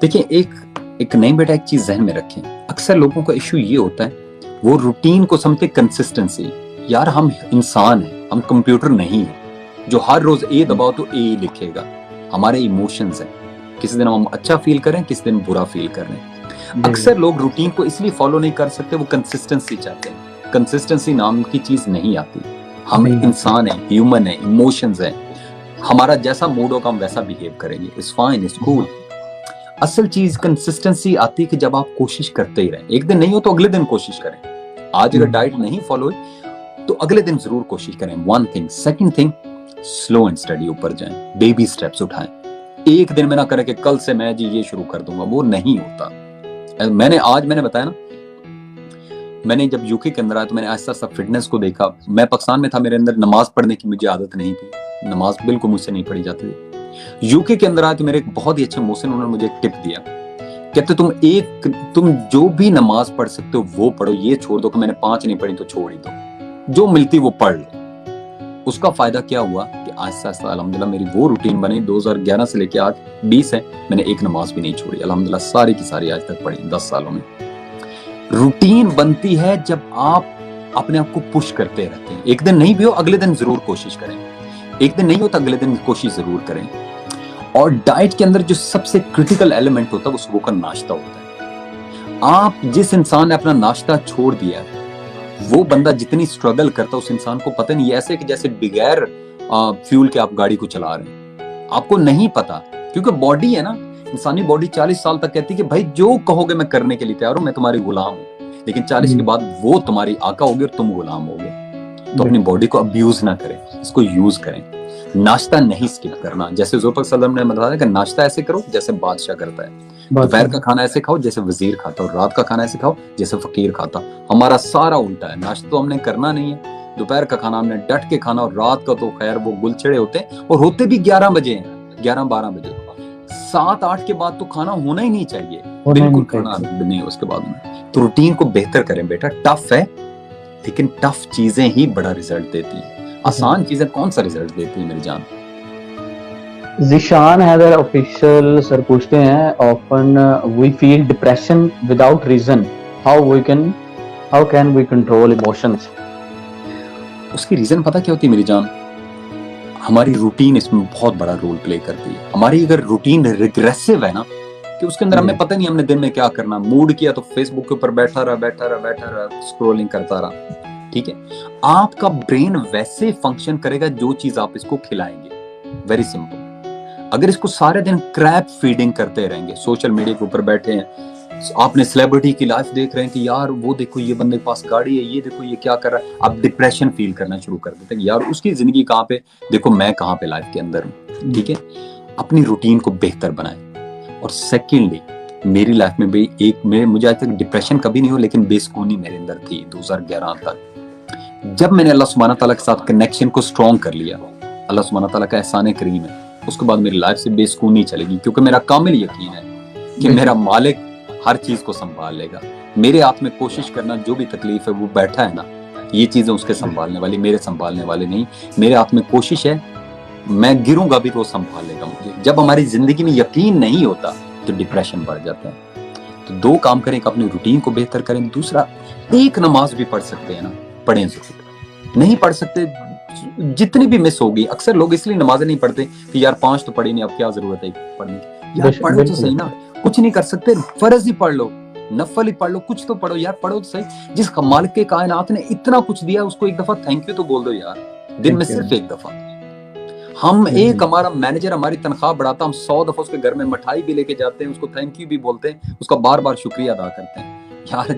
[SPEAKER 2] देखिए, एक नहीं बेटा, एक चीज जहन में रखें, अक्सर लोगों का इशू ये होता है, वो रूटीन को समझते कंसिस्टेंसी। यार हम इंसान हैं, हम कंप्यूटर नहीं है जो हर रोज ए दबाओ तो ए लिखेगा। हमारे इमोशंस हैं, किसी दिन हम अच्छा फील करें, किसी दिन बुरा फील करें। अक्सर लोग रूटीन को इसलिए फॉलो नहीं कर सकते, वो कंसिस्टेंसी चाहते हैं। कंसिस्टेंसी नाम की चीज नहीं आती। हम इंसान हैं, ह्यूमन है, इमोशंस है, हमारा जैसा मूड होगा हम वैसा बिहेव करेंगे। It's fine, it's cool. असल चीज कंसिस्टेंसी आती है कि जब आप कोशिश करते ही रहें। एक दिन नहीं हो तो अगले दिन कोशिश करें। आज अगर डाइट नहीं फॉलो हुई तो अगले दिन जरूर कोशिश करें। One thing. Second thing, slow and study ऊपर जाएं, बेबी स्टेप्स उठाएं। एक दिन में ना करें कि कल से मैं जी ये शुरू कर दूंगा, वो नहीं होता। मैंने बताया ना, मैंने जब यूके के अंदर आया तो मैंने आहिस्ता आहिस्ता फिटनेस को देखा। मैं पाकिस्तान में था, मेरे अंदर नमाज पढ़ने की मुझे आदत नहीं थी, नमाज बिल्कुल मुझसे नहीं पढ़ी जाती थी। यूके के अंदर आया तो मेरे एक बहुत ही अच्छे मोहसिन, उन्होंने मुझे एक टिप दिया, कहते तुम जो भी नमाज पढ़ सकते हो वो पढ़ो, ये छोड़ दो कि मैंने 5 नहीं पढ़ी तो छोड़ ही दो, जो मिलती वो पढ़ लो। उसका फायदा क्या हुआ कि आहिस्ता आहिस्ता अल्हम्दुलिल्लाह मेरी वो रूटीन बनी। 2011 से लेके आज 20 है, मैंने एक नमाज भी नहीं छोड़ी अल्हम्दुलिल्लाह, सारी की सारी आज तक पढ़ी 10 सालों में। रूटीन बनती है जब आप अपने आप को पुश करते रहते हैं। एक दिन नहीं भी हो अगले दिन जरूर कोशिश करें, एक दिन नहीं हो तो अगले दिन कोशिश जरूर करें। और डाइट के अंदर जो सबसे क्रिटिकल एलिमेंट होता है वो सुबह का नाश्ता होता है। आप जिस इंसान ने अपना नाश्ता छोड़ दिया, वो बंदा जितनी स्ट्रगल करता है उस इंसान को पता नहीं। ऐसे कि जैसे बगैर फ्यूल के आप गाड़ी को चला रहे हैं, आपको नहीं पता, क्योंकि बॉडी है ना, इंसानी बॉडी 40 साल तक कहती है कि भाई जो कहोगे मैं करने के लिए तैयार हूं, मैं तुम्हारी गुलाम हूं। लेकिन 40 के बाद वो तुम्हारी आका होगी और तुम गुलाम होगे। तो अपनी बॉडी को अब्यूज ना करें, इसको यूज करें। नाश्ता नहीं स्किप करना, जैसे हुजूर पाक सल्लल्लाहु अलैहि वसल्लम ने बताया कि नाश्ता ऐसे करो जैसे बादशाह करता है, दोपहर का खाना ऐसे खाओ जैसे वजीर खाता, और रात का खाना ऐसे खाओ जैसे फकीर खाता। हमारा सारा उल्टा है, नाश्ता तो हमने करना नहीं है, दोपहर का खाना हमने डट के खाना, और रात का तो खैर वो गुलछड़े होते हैं, और होते भी 11 बजे हैं, 11-12 बजे। 7-8 के बाद तो खाना होना ही नहीं चाहिए, बिल्कुल खाना नहीं उसके बाद में। तो रूटीन को बेहतर करें बेटा। टफ है लेकिन टफ चीजें ही बड़ा रिजल्ट देती है, आसान चीजें कौन सा रिजल्ट देती है मेरी जान।
[SPEAKER 1] जिशान हैदर ऑफिशियल सर पूछते हैं, often we feel depression without reason, how can we control emotions.
[SPEAKER 2] उसकी रीजन पता क्या होती है मेरी जान? हमारी रूटीन इसमें बहुत बड़ा रोल प्ले करती है। हमारी अगर रूटीन रिग्रेसिव है ना, कि उसके अंदर हमें पता नहीं हमने दिन में क्या करना, मूड किया तो फेसबुक के ऊपर बैठा रहा स्क्रॉलिंग करता रहा, ठीक है। आपका ब्रेन वैसे फंक्शन करेगा जो चीज आप इसको खिलाएंगे। Very simple. अगर इसको सारे दिन क्रैप फीडिंग करते रहेंगे, सोशल मीडिया के ऊपर बैठे हैं, आपने सेलिब्रिटी की लाइफ देख रहे हैं कि यार वो देखो ये बंदे के पास गाड़ी है, ये देखो ये क्या कर रहा है, आप डिप्रेशन फील करना शुरू कर देते हैं, यार उसकी जिंदगी कहाँ पे, देखो मैं कहाँ पे लाइफ के अंदर हूँ, ठीक है। अपनी रूटीन को बेहतर बनाएं। और सेकेंडली, मेरी लाइफ में भी मुझे आज तक डिप्रेशन कभी नहीं हो, लेकिन बेसुकूनी मेरे अंदर थी 2011 तक। जब मैंने अल्लाह सुब्हाना तआला के साथ कनेक्शन को स्ट्रॉन्ग कर लिया, अल्लाह सुब्हाना तआला का एहसान करीम है, उसके बाद मेरी लाइफ से बेसुकूनी चलेगी, क्योंकि मेरा कामिल यकीन है कि मेरा मालिक हर चीज को संभाल लेगा। मेरे हाथ में कोशिश करना, जो भी तकलीफ है वो बैठा है ना, ये चीजें उसके संभालने वाली, मेरे संभालने वाले नहीं। मेरे हाथ में कोशिश है, मैं गिरूंगा भी तो संभाल लेगा मुझे। जब हमारी जिंदगी में यकीन नहीं होता तो डिप्रेशन बढ़ जाता है। तो 2 काम करें, अपनी रूटीन को बेहतर करें, दूसरा एक नमाज भी पढ़ सकते हैं ना, पढ़ें जरूर। नहीं पढ़ सकते, जितनी भी मिस होगी, अक्सर लोग इसलिए नमाजें नहीं पढ़ते कि यार 5 तो पढ़ी नहीं, अब क्या जरूरत है पढ़ने की। यार पढ़ो तो सही ना, कुछ नहीं कर सकते, फर्ज ही पढ़ लो, नफल ही पढ़ लो, कुछ तो पढ़ो यार, पढ़ो तो सही। जिस मालिक के कायनात ने इतना कुछ दिया, उसको एक दफा थैंक यू तो बोल दो यार, दिन में सिर्फ एक दफा। हम हमारा मैनेजर हमारी तनख्वाह बढ़ाता, हम 100 दफा उसके घर में मिठाई भी लेके जाते हैं, उसको थैंक यू भी बोलते हैं, उसका बार बार शुक्रिया अदा करते हैं। यार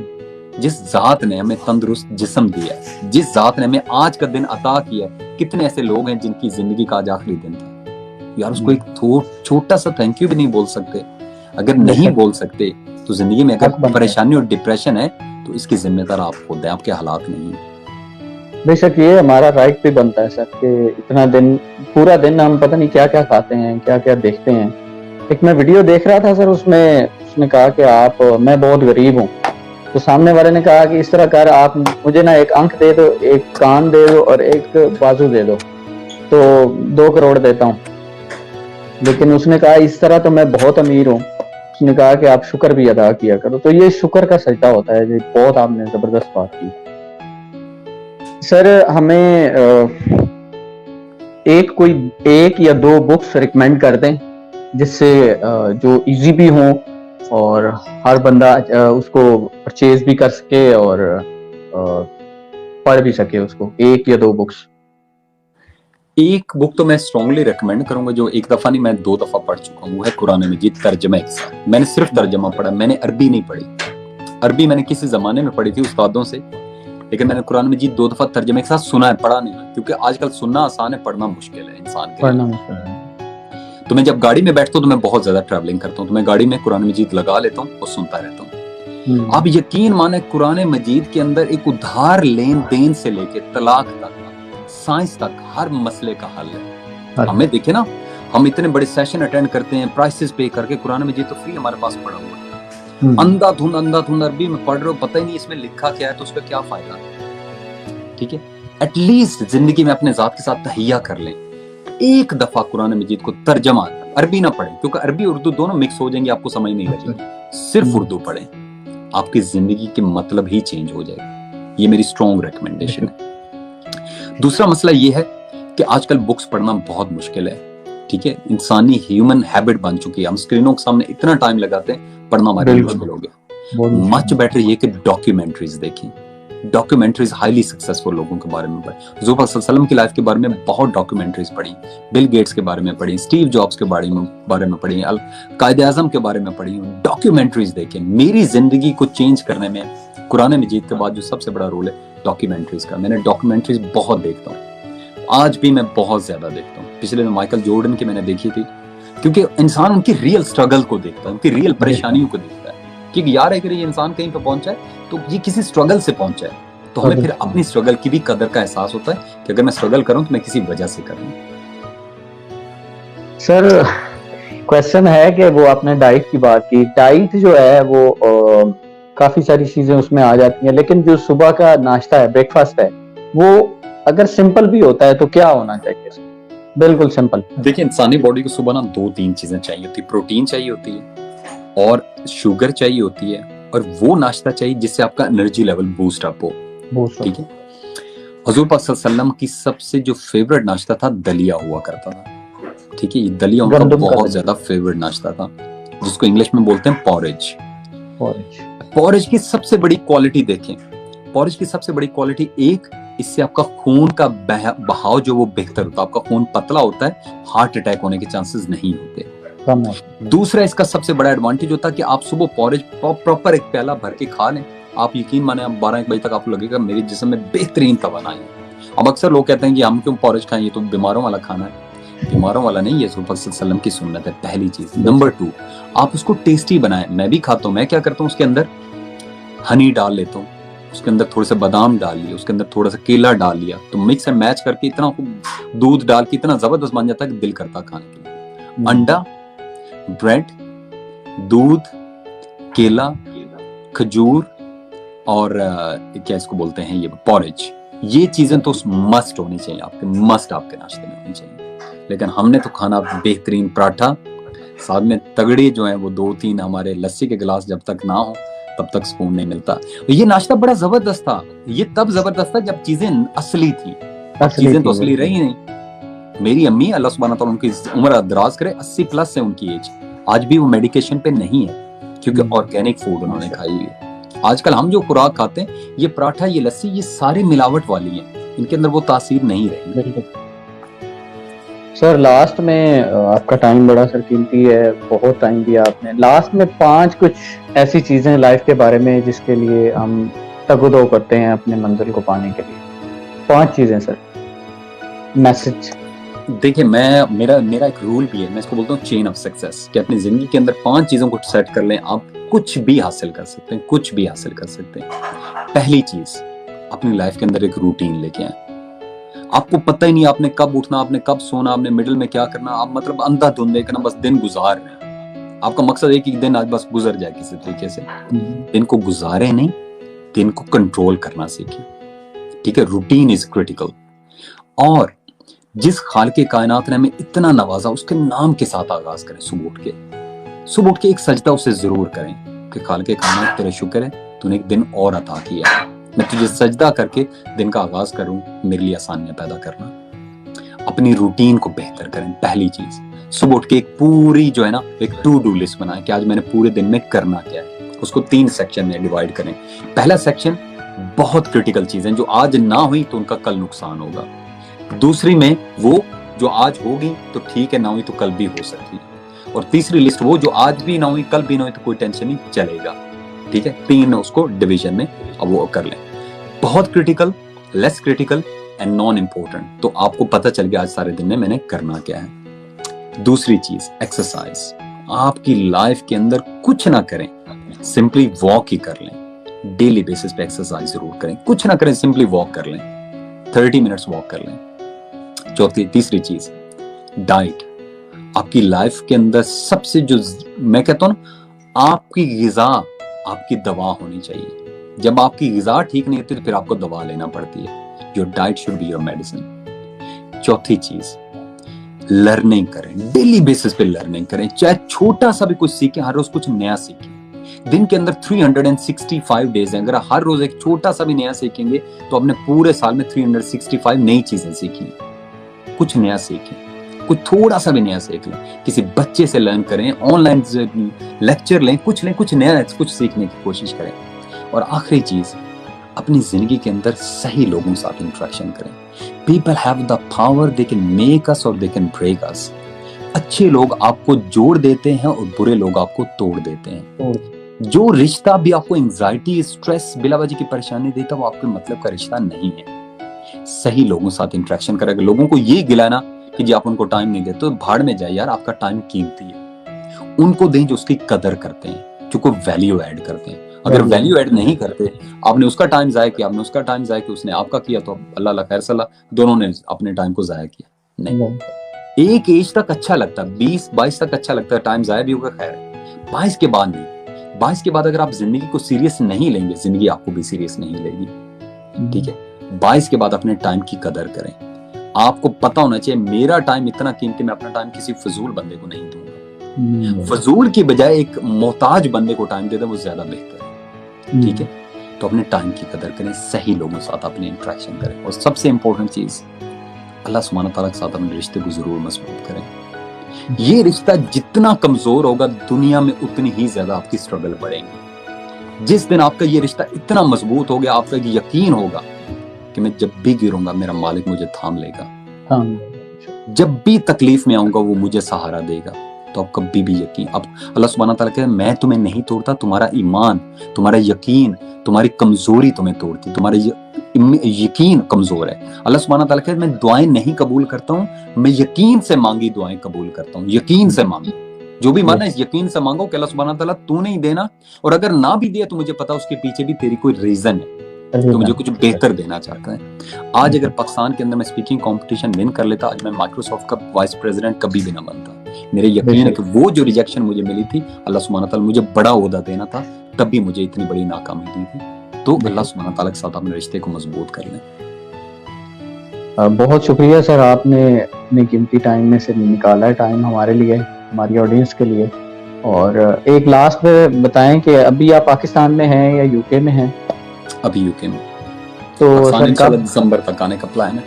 [SPEAKER 2] जिस जात ने हमें तंदुरुस्त जिस्म दिया है, जिस जात ने हमें आज का दिन अता किया है, कितने ऐसे लोग हैं जिनकी जिंदगी का आज आखिरी दिन था, यार उसको एक छोटा सा थैंक यू भी नहीं बोल सकते। अगर नहीं बोल सकते तो जिंदगी में अगर परेशानी और डिप्रेशन है तो इसकी जिम्मेदार आप खुद हैं, आपके हालात नहीं है।
[SPEAKER 1] बेशक ये हमारा राइट भी बनता है सर कि इतना दिन, पूरा दिन हम पता नहीं क्या क्या खाते हैं, क्या क्या देखते हैं। एक मैं वीडियो देख रहा था सर, उसने कहा कि मैं बहुत गरीब हूँ, तो सामने वाले ने कहा कि इस तरह कर, आप मुझे ना एक आंख दे दो, एक कान दे दो और एक बाजू दे दो, तो 2 करोड़ देता हूँ। लेकिन उसने कहा इस तरह तो मैं बहुत अमीर हूँ। उसने कहा कि आप शुक्र भी अदा किया करो। तो ये शुक्र का सजदा होता है। बहुत आपने जबरदस्त बात की सर। हमें एक या 2 बुक्स रिकमेंड कर दें जिससे जो इजी भी हो और हर बंदा उसको परचेज भी कर सके और पढ़ भी सके उसको। 1 या 2 बुक्स।
[SPEAKER 2] एक बुक तो मैं स्ट्रांगली रिकमेंड करूंगा, जो एक दफा नहीं मैं 2 दफा पढ़ चुका हूँ, वो है कुरान मजीद तर्जमे के साथ। मैंने सिर्फ तर्जमा पढ़ा, मैंने अरबी नहीं पढ़ी। अरबी मैंने किसी जमाने में पढ़ी थी उस्तादों से, लेकिन मैंने कुरान मजीद 2 दफा तर्जमे के साथ सुना है, पढ़ा नहीं, क्योंकि आजकल सुनना आसान है, पढ़ना मुश्किल है इंसान के लिए। तो मैं जब गाड़ी में बैठता हूँ तो मैं बहुत ज्यादा ट्रैवलिंग करता हूँ, तो मैं गाड़ी में कुरान मजीद लगा लेता हूँ और सुनता रहता हूँ। आप यकीन माने कुरान मजीद के अंदर एक उधार लेन देन से लेके तलाक तक, साइंस तक हर मसले का हल है। हमें देखे ना, हम इतने बड़े सेशन अटेंड करते हैं, प्राइसेस पे करके, कुरान मजीद तो फ्री हमारे पास पड़ा हुआ है। अंधाधुंध अरबी में पढ़ रहे हो, पता ही नहीं इसमें लिखा क्या है, तो उसका क्या फायदा। ठीक है, एटलीस्ट जिंदगी में अपने जात के साथ तहिया कर लें। एक दफा कुरान मजीद को तर्जमा, अरबी ना पढ़ें, क्योंकि अरबी उर्दू दोनों मिक्स हो जाएंगे, आपको समझ नहीं लगेगी। सिर्फ उर्दू पढ़ें, आपकी जिंदगी के मतलब ही चेंज हो जाएगा। ये मेरी स्ट्रॉन्ग रिकमेंडेशन है। दूसरा मसला ये है कि आजकल बुक्स पढ़ना बहुत मुश्किल है। ठीक है, इंसानी ह्यूमन हैबिट बन चुकी है, हम स्क्रीनों के सामने इतना टाइम लगाते हैं, पढ़ना हमारे लिए मुश्किल हो गया। मच बेटर ये कि डॉक्यूमेंट्रीज देखें। डॉक्यूमेंट्रीज हाईली सक्सेसफुल लोगों के बारे में पढ़ी, हुजूर पाक सल्लल्लाहु अलैहि वसल्लम की लाइफ के बारे में बहुत डॉक्यूमेंट्रीज पढ़ी, बिल गेट्स के बारे में पढ़ी, स्टीव जॉब्स के बारे में पढ़ी, कायदे आजम के बारे में पढ़ी। डॉक्यूमेंट्रीज देखें, मेरी जिंदगी को चेंज करने में कुरान मजीद के बाद जो सबसे बड़ा रोल है डॉक्यूमेंट्रीज का। मैंने डॉक्यूमेंट्रीज बहुत देखता हूँ, आज भी मैं बहुत ज्यादा देखता हूँ। पिछले दिन माइकल जॉर्डन की मैंने देखी थी, क्योंकि इंसान उनकी रियल स्ट्रगल को देखता है, उनकी रियल परेशानियों को देखता है, क्योंकि यार अगर ये इंसान कहीं पे पहुंचा है तो ये किसी स्ट्रगल से पहुंचा है, तो हमें फिर अपनी स्ट्रगल की भी कदर का एहसास होता है कि अगर मैं स्ट्रगल करूं तो मैं किसी वजह से कर रहा हूं।
[SPEAKER 1] सर क्वेश्चन है कि वो आपने डाइट की बात की, डाइट जो है वो काफी सारी चीजें उसमें आ जाती हैं, लेकिन जो सुबह का नाश्ता है, ब्रेकफास्ट है, वो अगर सिंपल भी होता है तो क्या होना चाहिए? बिल्कुल सिंपल।
[SPEAKER 2] देखिए, इंसानी बॉडी को सुबह ना 2-3 चीजें चाहिए होती है। प्रोटीन चाहिए होती है और शुगर चाहिए होती है, और वो नाश्ता चाहिए जिससे आपका एनर्जी लेवल बूस्ट अप हो। ठीक है। हुजूर पाक सल्लल्लाहु अलैहि वसल्लम की सबसे जो फेवरेट नाश्ता था दलिया हुआ करता था। ठीक है, ये दलिया उनका बहुत ज्यादा फेवरेट नाश्ता था, जिसको इंग्लिश में बोलते हैं पॉरेज। पॉरेज की सबसे बड़ी क्वालिटी देखें, पॉरेज की सबसे बड़ी क्वालिटी, एक, इससे आपका खून का बहाव जो वो बेहतर होता है, आपका खून पतला होता है, हार्ट अटैक होने के चांसेस नहीं होते। दूसरा इसका सबसे बड़ा एडवांटेज होता है कि आप सुबह पॉरेज प्रॉपर एक प्याला भर के खा लें, आप यकीन माने आप 12-1 बजे तक आपको लगेगा मेरे जिस्म में बेहतरीन तवानाई है। अब अक्सर लोग कहते हैं कि हम क्यों पॉरेज खाएं, ये तो बीमारों वाला खाना है। बीमारों वाला नहीं, ये हुजूर पाक सल्लल्लाहु अलैहि वसल्लम की सुन्नत है, पहली चीज। नंबर 2, आप उसको टेस्टी बनाएं। मैं भी खाता हूँ, मैं क्या करता हूँ, उसके अंदर हनी डाल लेता हूँ, उसके अंदर थोड़े से बादाम डाल लिए, उसके अंदर थोड़ा सा केला डाल लिया, तो मिक्स एंड मैच करके इतना दूध डाल के इतना जबरदस्त बन जाता है कि दिल करता है खाने के लिए। अंडा, ब्रेड, दूध, केला, खजूर और क्या इसको बोलते हैं, ये पॉरेज, ये चीजें तो मस्ट होनी चाहिए आपके, मस्ट आपके नाश्ते में होनी चाहिए। लेकिन हमने तो खाना बेहतरीन पराठा, साथ में तगड़े जो है वो 2-3 हमारे लस्सी के गिलास जब तक ना हो तब तक सुकून नहीं मिलता। ये नाश्ता बड़ा जबरदस्त था, ये तब जबरदस्त था जब चीजें असली थी, चीजें तो असली रही नहीं। मेरी अम्मी, अल्लाह सुब्हानहू तआला उनकी उम्र दराज करे, 80+ है उनकी एज, आज भी वो मेडिकेशन पे नहीं है, क्योंकि ऑर्गेनिक फूड उन्होंने खाई हुई है। आजकल हम जो खुराक खाते हैं, ये पराठा, ये लस्सी, ये सारी मिलावट वाली है, इनके अंदर वो तासीर नहीं रही।
[SPEAKER 1] सर लास्ट में आपका टाइम बड़ा सर कीमती है, बहुत टाइम दिया आपने। लास्ट में 5 कुछ ऐसी चीजें लाइफ के बारे में जिसके लिए हम तगदो करते हैं अपने मंजिल को पाने के लिए, 5 चीजें सर, मैसेज।
[SPEAKER 2] देखिए, मेरा एक रूल भी है, मैं इसको बोलता हूँ चेन ऑफ सक्सेस, कि अपनी जिंदगी के अंदर 5 चीजों को सेट कर लें, आप कुछ भी हासिल कर सकते हैं, कुछ भी हासिल कर सकते हैं। पहली चीज, अपनी लाइफ के अंदर एक रूटीन लेके आए। आपको पता ही नहीं आपने कब उठना, आपने कब सोना, आपने मिडिल में क्या करना, आप मतलब अंधाधुंध देखना, बस दिन गुजार रहे हैं। आपका मकसद है कि दिन आज बस गुजर जाए किसी तरीके से। दिन को गुजारे नहीं, दिन को कंट्रोल करना सीखिए। ठीक है, रूटीन इज क्रिटिकल। और जिस खालिक कायनात ने हमें इतना नवाजा, उसके नाम के साथ आगाज करें। सुबह उठ के एक सजदा उसे जरूर करें कि खालिक कायनात तेरा शुक्र है, तूने एक दिन और अता किया है, मैं तुझे सजदा करके दिन का आगाज करूं, मेरे लिए आसानियां पैदा करना। अपनी रूटीन को बेहतर करें। पहली चीज, सुबह उठ के एक पूरी जो है ना, एक टू डू लिस्ट बनाएं कि आज मैंने पूरे दिन में करना क्या है। उसको 3 सेक्शन में डिवाइड करें। पहला सेक्शन, बहुत क्रिटिकल चीजें जो आज ना हुई तो उनका कल नुकसान होगा। दूसरी में वो जो आज होगी तो ठीक है, ना हुई तो कल भी हो सकती है। और तीसरी लिस्ट, वो जो आज भी ना हुई, कल भी ना हुई तो कोई टेंशन नहीं, चलेगा। ठीक है, 3 उसको डिवीजन में अब वो कर लें। बहुत critical, less critical and non important. तो आपको पता चल गया आज सारे दिन में मैंने करना क्या है। दूसरी चीज, एक्सरसाइज। आपकी लाइफ के अंदर कुछ ना करें, सिंपली वॉक ही कर लें। डेली बेसिस पे एक्सरसाइज जरूर करें, कुछ ना करें, सिंपली वॉक कर लें, 30 मिनट्स वॉक कर लें। तीसरी चीज, डाइट। आपकी लाइफ के अंदर सबसे जो मैं कहता हूं ना, आपकी गिजा आपकी दवा होनी चाहिए। जब आपकी गिजा ठीक नहीं होती तो फिर आपको दवा लेना पड़ती है। Your diet should be your medicine. चौथी चीज, लर्निंग करें, डेली बेसिस पे लर्निंग करें, चाहे छोटा सा भी कुछ सीखें, हर रोज कुछ नया सीखें। दिन के अंदर 365 डेज हैं, अगर हर रोज एक छोटा सा भी नया सीखेंगे तो आपने पूरे साल में 365 नई चीजें सीखी। कुछ नया सीखें, कुछ थोड़ा सा भी नया सीख लें, किसी बच्चे से लर्न करें, ऑनलाइन लेक्चर लें, कुछ नया कुछ सीखने की कोशिश करें। और आखिरी चीज, अपनी जिंदगी के अंदर सही लोगों के साथ इंटरेक्शन करें। People have the power, they can make us और दे कैन ब्रेक अस। अच्छे लोग आपको जोड़ देते हैं और बुरे लोग आपको तोड़ देते हैं। जो रिश्ता भी आपको एंजाइटी, स्ट्रेस, बिला वजह की परेशानी देता वो आपके मतलब का रिश्ता नहीं है। सही लोगों के साथ इंटरेक्शन करेगा। लोगों को ये गिलाना कि जी आप उनको टाइम नहीं देते, तो भाड़ में जाए यार, आपका टाइम कीमती है। उनको दें जो उसकी कदर करते हैं, जो को वैल्यू ऐड करते हैं। अगर वैल्यू ऐड नहीं करते, आपने उसका टाइम जाया किया, आपने उसका टाइम जाया किया, उसने आपका किया, तो अल्लाह ला खैर सला, दोनों ने अपने टाइम को जाया किया। नहीं, एक एज तक अच्छा लगता है, 20-22 तक अच्छा लगता है, टाइम जाया भी होगा, खैर है। 22 के बाद नहीं। 22 के बाद अगर आप जिंदगी को सीरियस नहीं लेंगे, जिंदगी आपको भी सीरियस नहीं लेगी। ठीक है, 22 के बाद अपने टाइम की कदर करें। आपको पता होना चाहिए मेरा टाइम इतना कीमती, मैं अपना टाइम किसी फजूल बंदे को नहीं दूंगा। फजूल की बजाय एक मोहताज बंदे को टाइम दे दे, वो ज्यादा बेहतर है। ठीक है, तो अपने टाइम की कदर करें, सही लोगों के साथ अपने इंटरेक्शन करें, और सबसे इंपॉर्टेंट चीज, अल्लाह सुब्हानहू तआला के साथ अपने रिश्ते को जरूर मजबूत करें। ये रिश्ता जितना कमजोर होगा, दुनिया में उतनी ही ज्यादा आपकी स्ट्रगल बढ़ेंगी। जिस दिन आपका ये रिश्ता इतना मजबूत हो गया, आपका यकीन होगा कि मैं जब भी गिरूंगा मेरा मालिक मुझे थाम लेगा, जब भी तकलीफ में आऊंगा वो मुझे सहारा देगा, तो आप कभी भी यकीन, अब अल्लाह सुब्हानहू तआला कहते हैं मैं तुम्हें नहीं तोड़ता, तुम्हारा ईमान, तुम्हारा यकीन, तुम्हारी कमजोरी तुम्हें तोड़ती, तुम्हारा यकीन कमजोर है। अल्लाह सुब्हानहू तआला कहते हैं मैं दुआएं नहीं कबूल करता हूँ, मैं यकीन से मांगी दुआएं कबूल करता हूँ। यकीन से मांगी, जो भी माना है यकीन से मांगो कि अल्लाह सुब्हानहू तआला तू नहीं देना, और अगर ना भी दिया तो मुझे पता उसके पीछे भी तेरी कोई रीजन है, तो मुझे कुछ बेहतर देना चाहता है। आज अगर पाकिस्तान के अंदर मैं स्पीकिंग कंपटीशन विन कर लेता, आज मैं माइक्रोसॉफ्ट का वाइस प्रेसिडेंट कभी भी ना बनता। मेरे यकीन है कि वो जो रिजेक्शन मुझे मिली थी, अल्लाह सुब्हानहू तआला मुझे बड़ा ओहदा देना था, तब भी मुझे इतनी बड़ी नाकामी दी थी। तो अल्लाह सुब्हानहू तआला के साथ अपने रिश्ते को मजबूत कर लें।
[SPEAKER 1] बहुत शुक्रिया सर, आपने अपने कीमती टाइम में से निकाला है टाइम हमारे लिए, हमारी ऑडियंस के लिए। और एक लास्ट में बताएं कि अभी आप पाकिस्तान में हैं या यूके में हैं?
[SPEAKER 2] अभी यूके में।
[SPEAKER 1] तो
[SPEAKER 2] सर कब दिसंबर तक आने का प्लान है।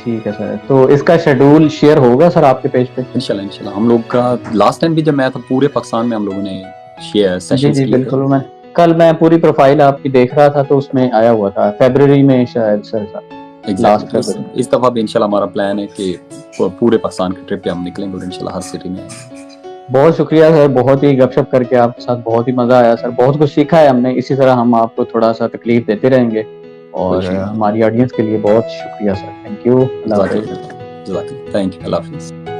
[SPEAKER 1] ठीक है सर, तो इसका शेड्यूल शेयर होगा सर आपके पेज पे?
[SPEAKER 2] इंशाल्लाह हम लोग का लास्ट टाइम भी जब मैं था पूरे पाकिस्तान में हम लोगों ने शेयर सेशंस
[SPEAKER 1] किए। बिल्कुल, कल मैं पूरी प्रोफाइल आपकी देख रहा था तो उसमें आया हुआ था फरवरी में शायद सर।
[SPEAKER 2] लास्ट इस दफा भी इंशाल्लाह हमारा प्लान है कि पूरे पाकिस्तान की ट्रिप पे हम निकलेंगे और इंशाल्लाह हर सिटी में। बहुत
[SPEAKER 1] शुक्रिया सर, बहुत ही गपशप करके आपके साथ बहुत ही मजा आया सर, बहुत कुछ सीखा है हमने। इसी तरह हम आपको थोड़ा सा तकलीफ देते रहेंगे, और हमारी ऑडियंस के लिए बहुत शुक्रिया sir. Thank you.
[SPEAKER 2] Thank you. अल्लाह हाफिज़।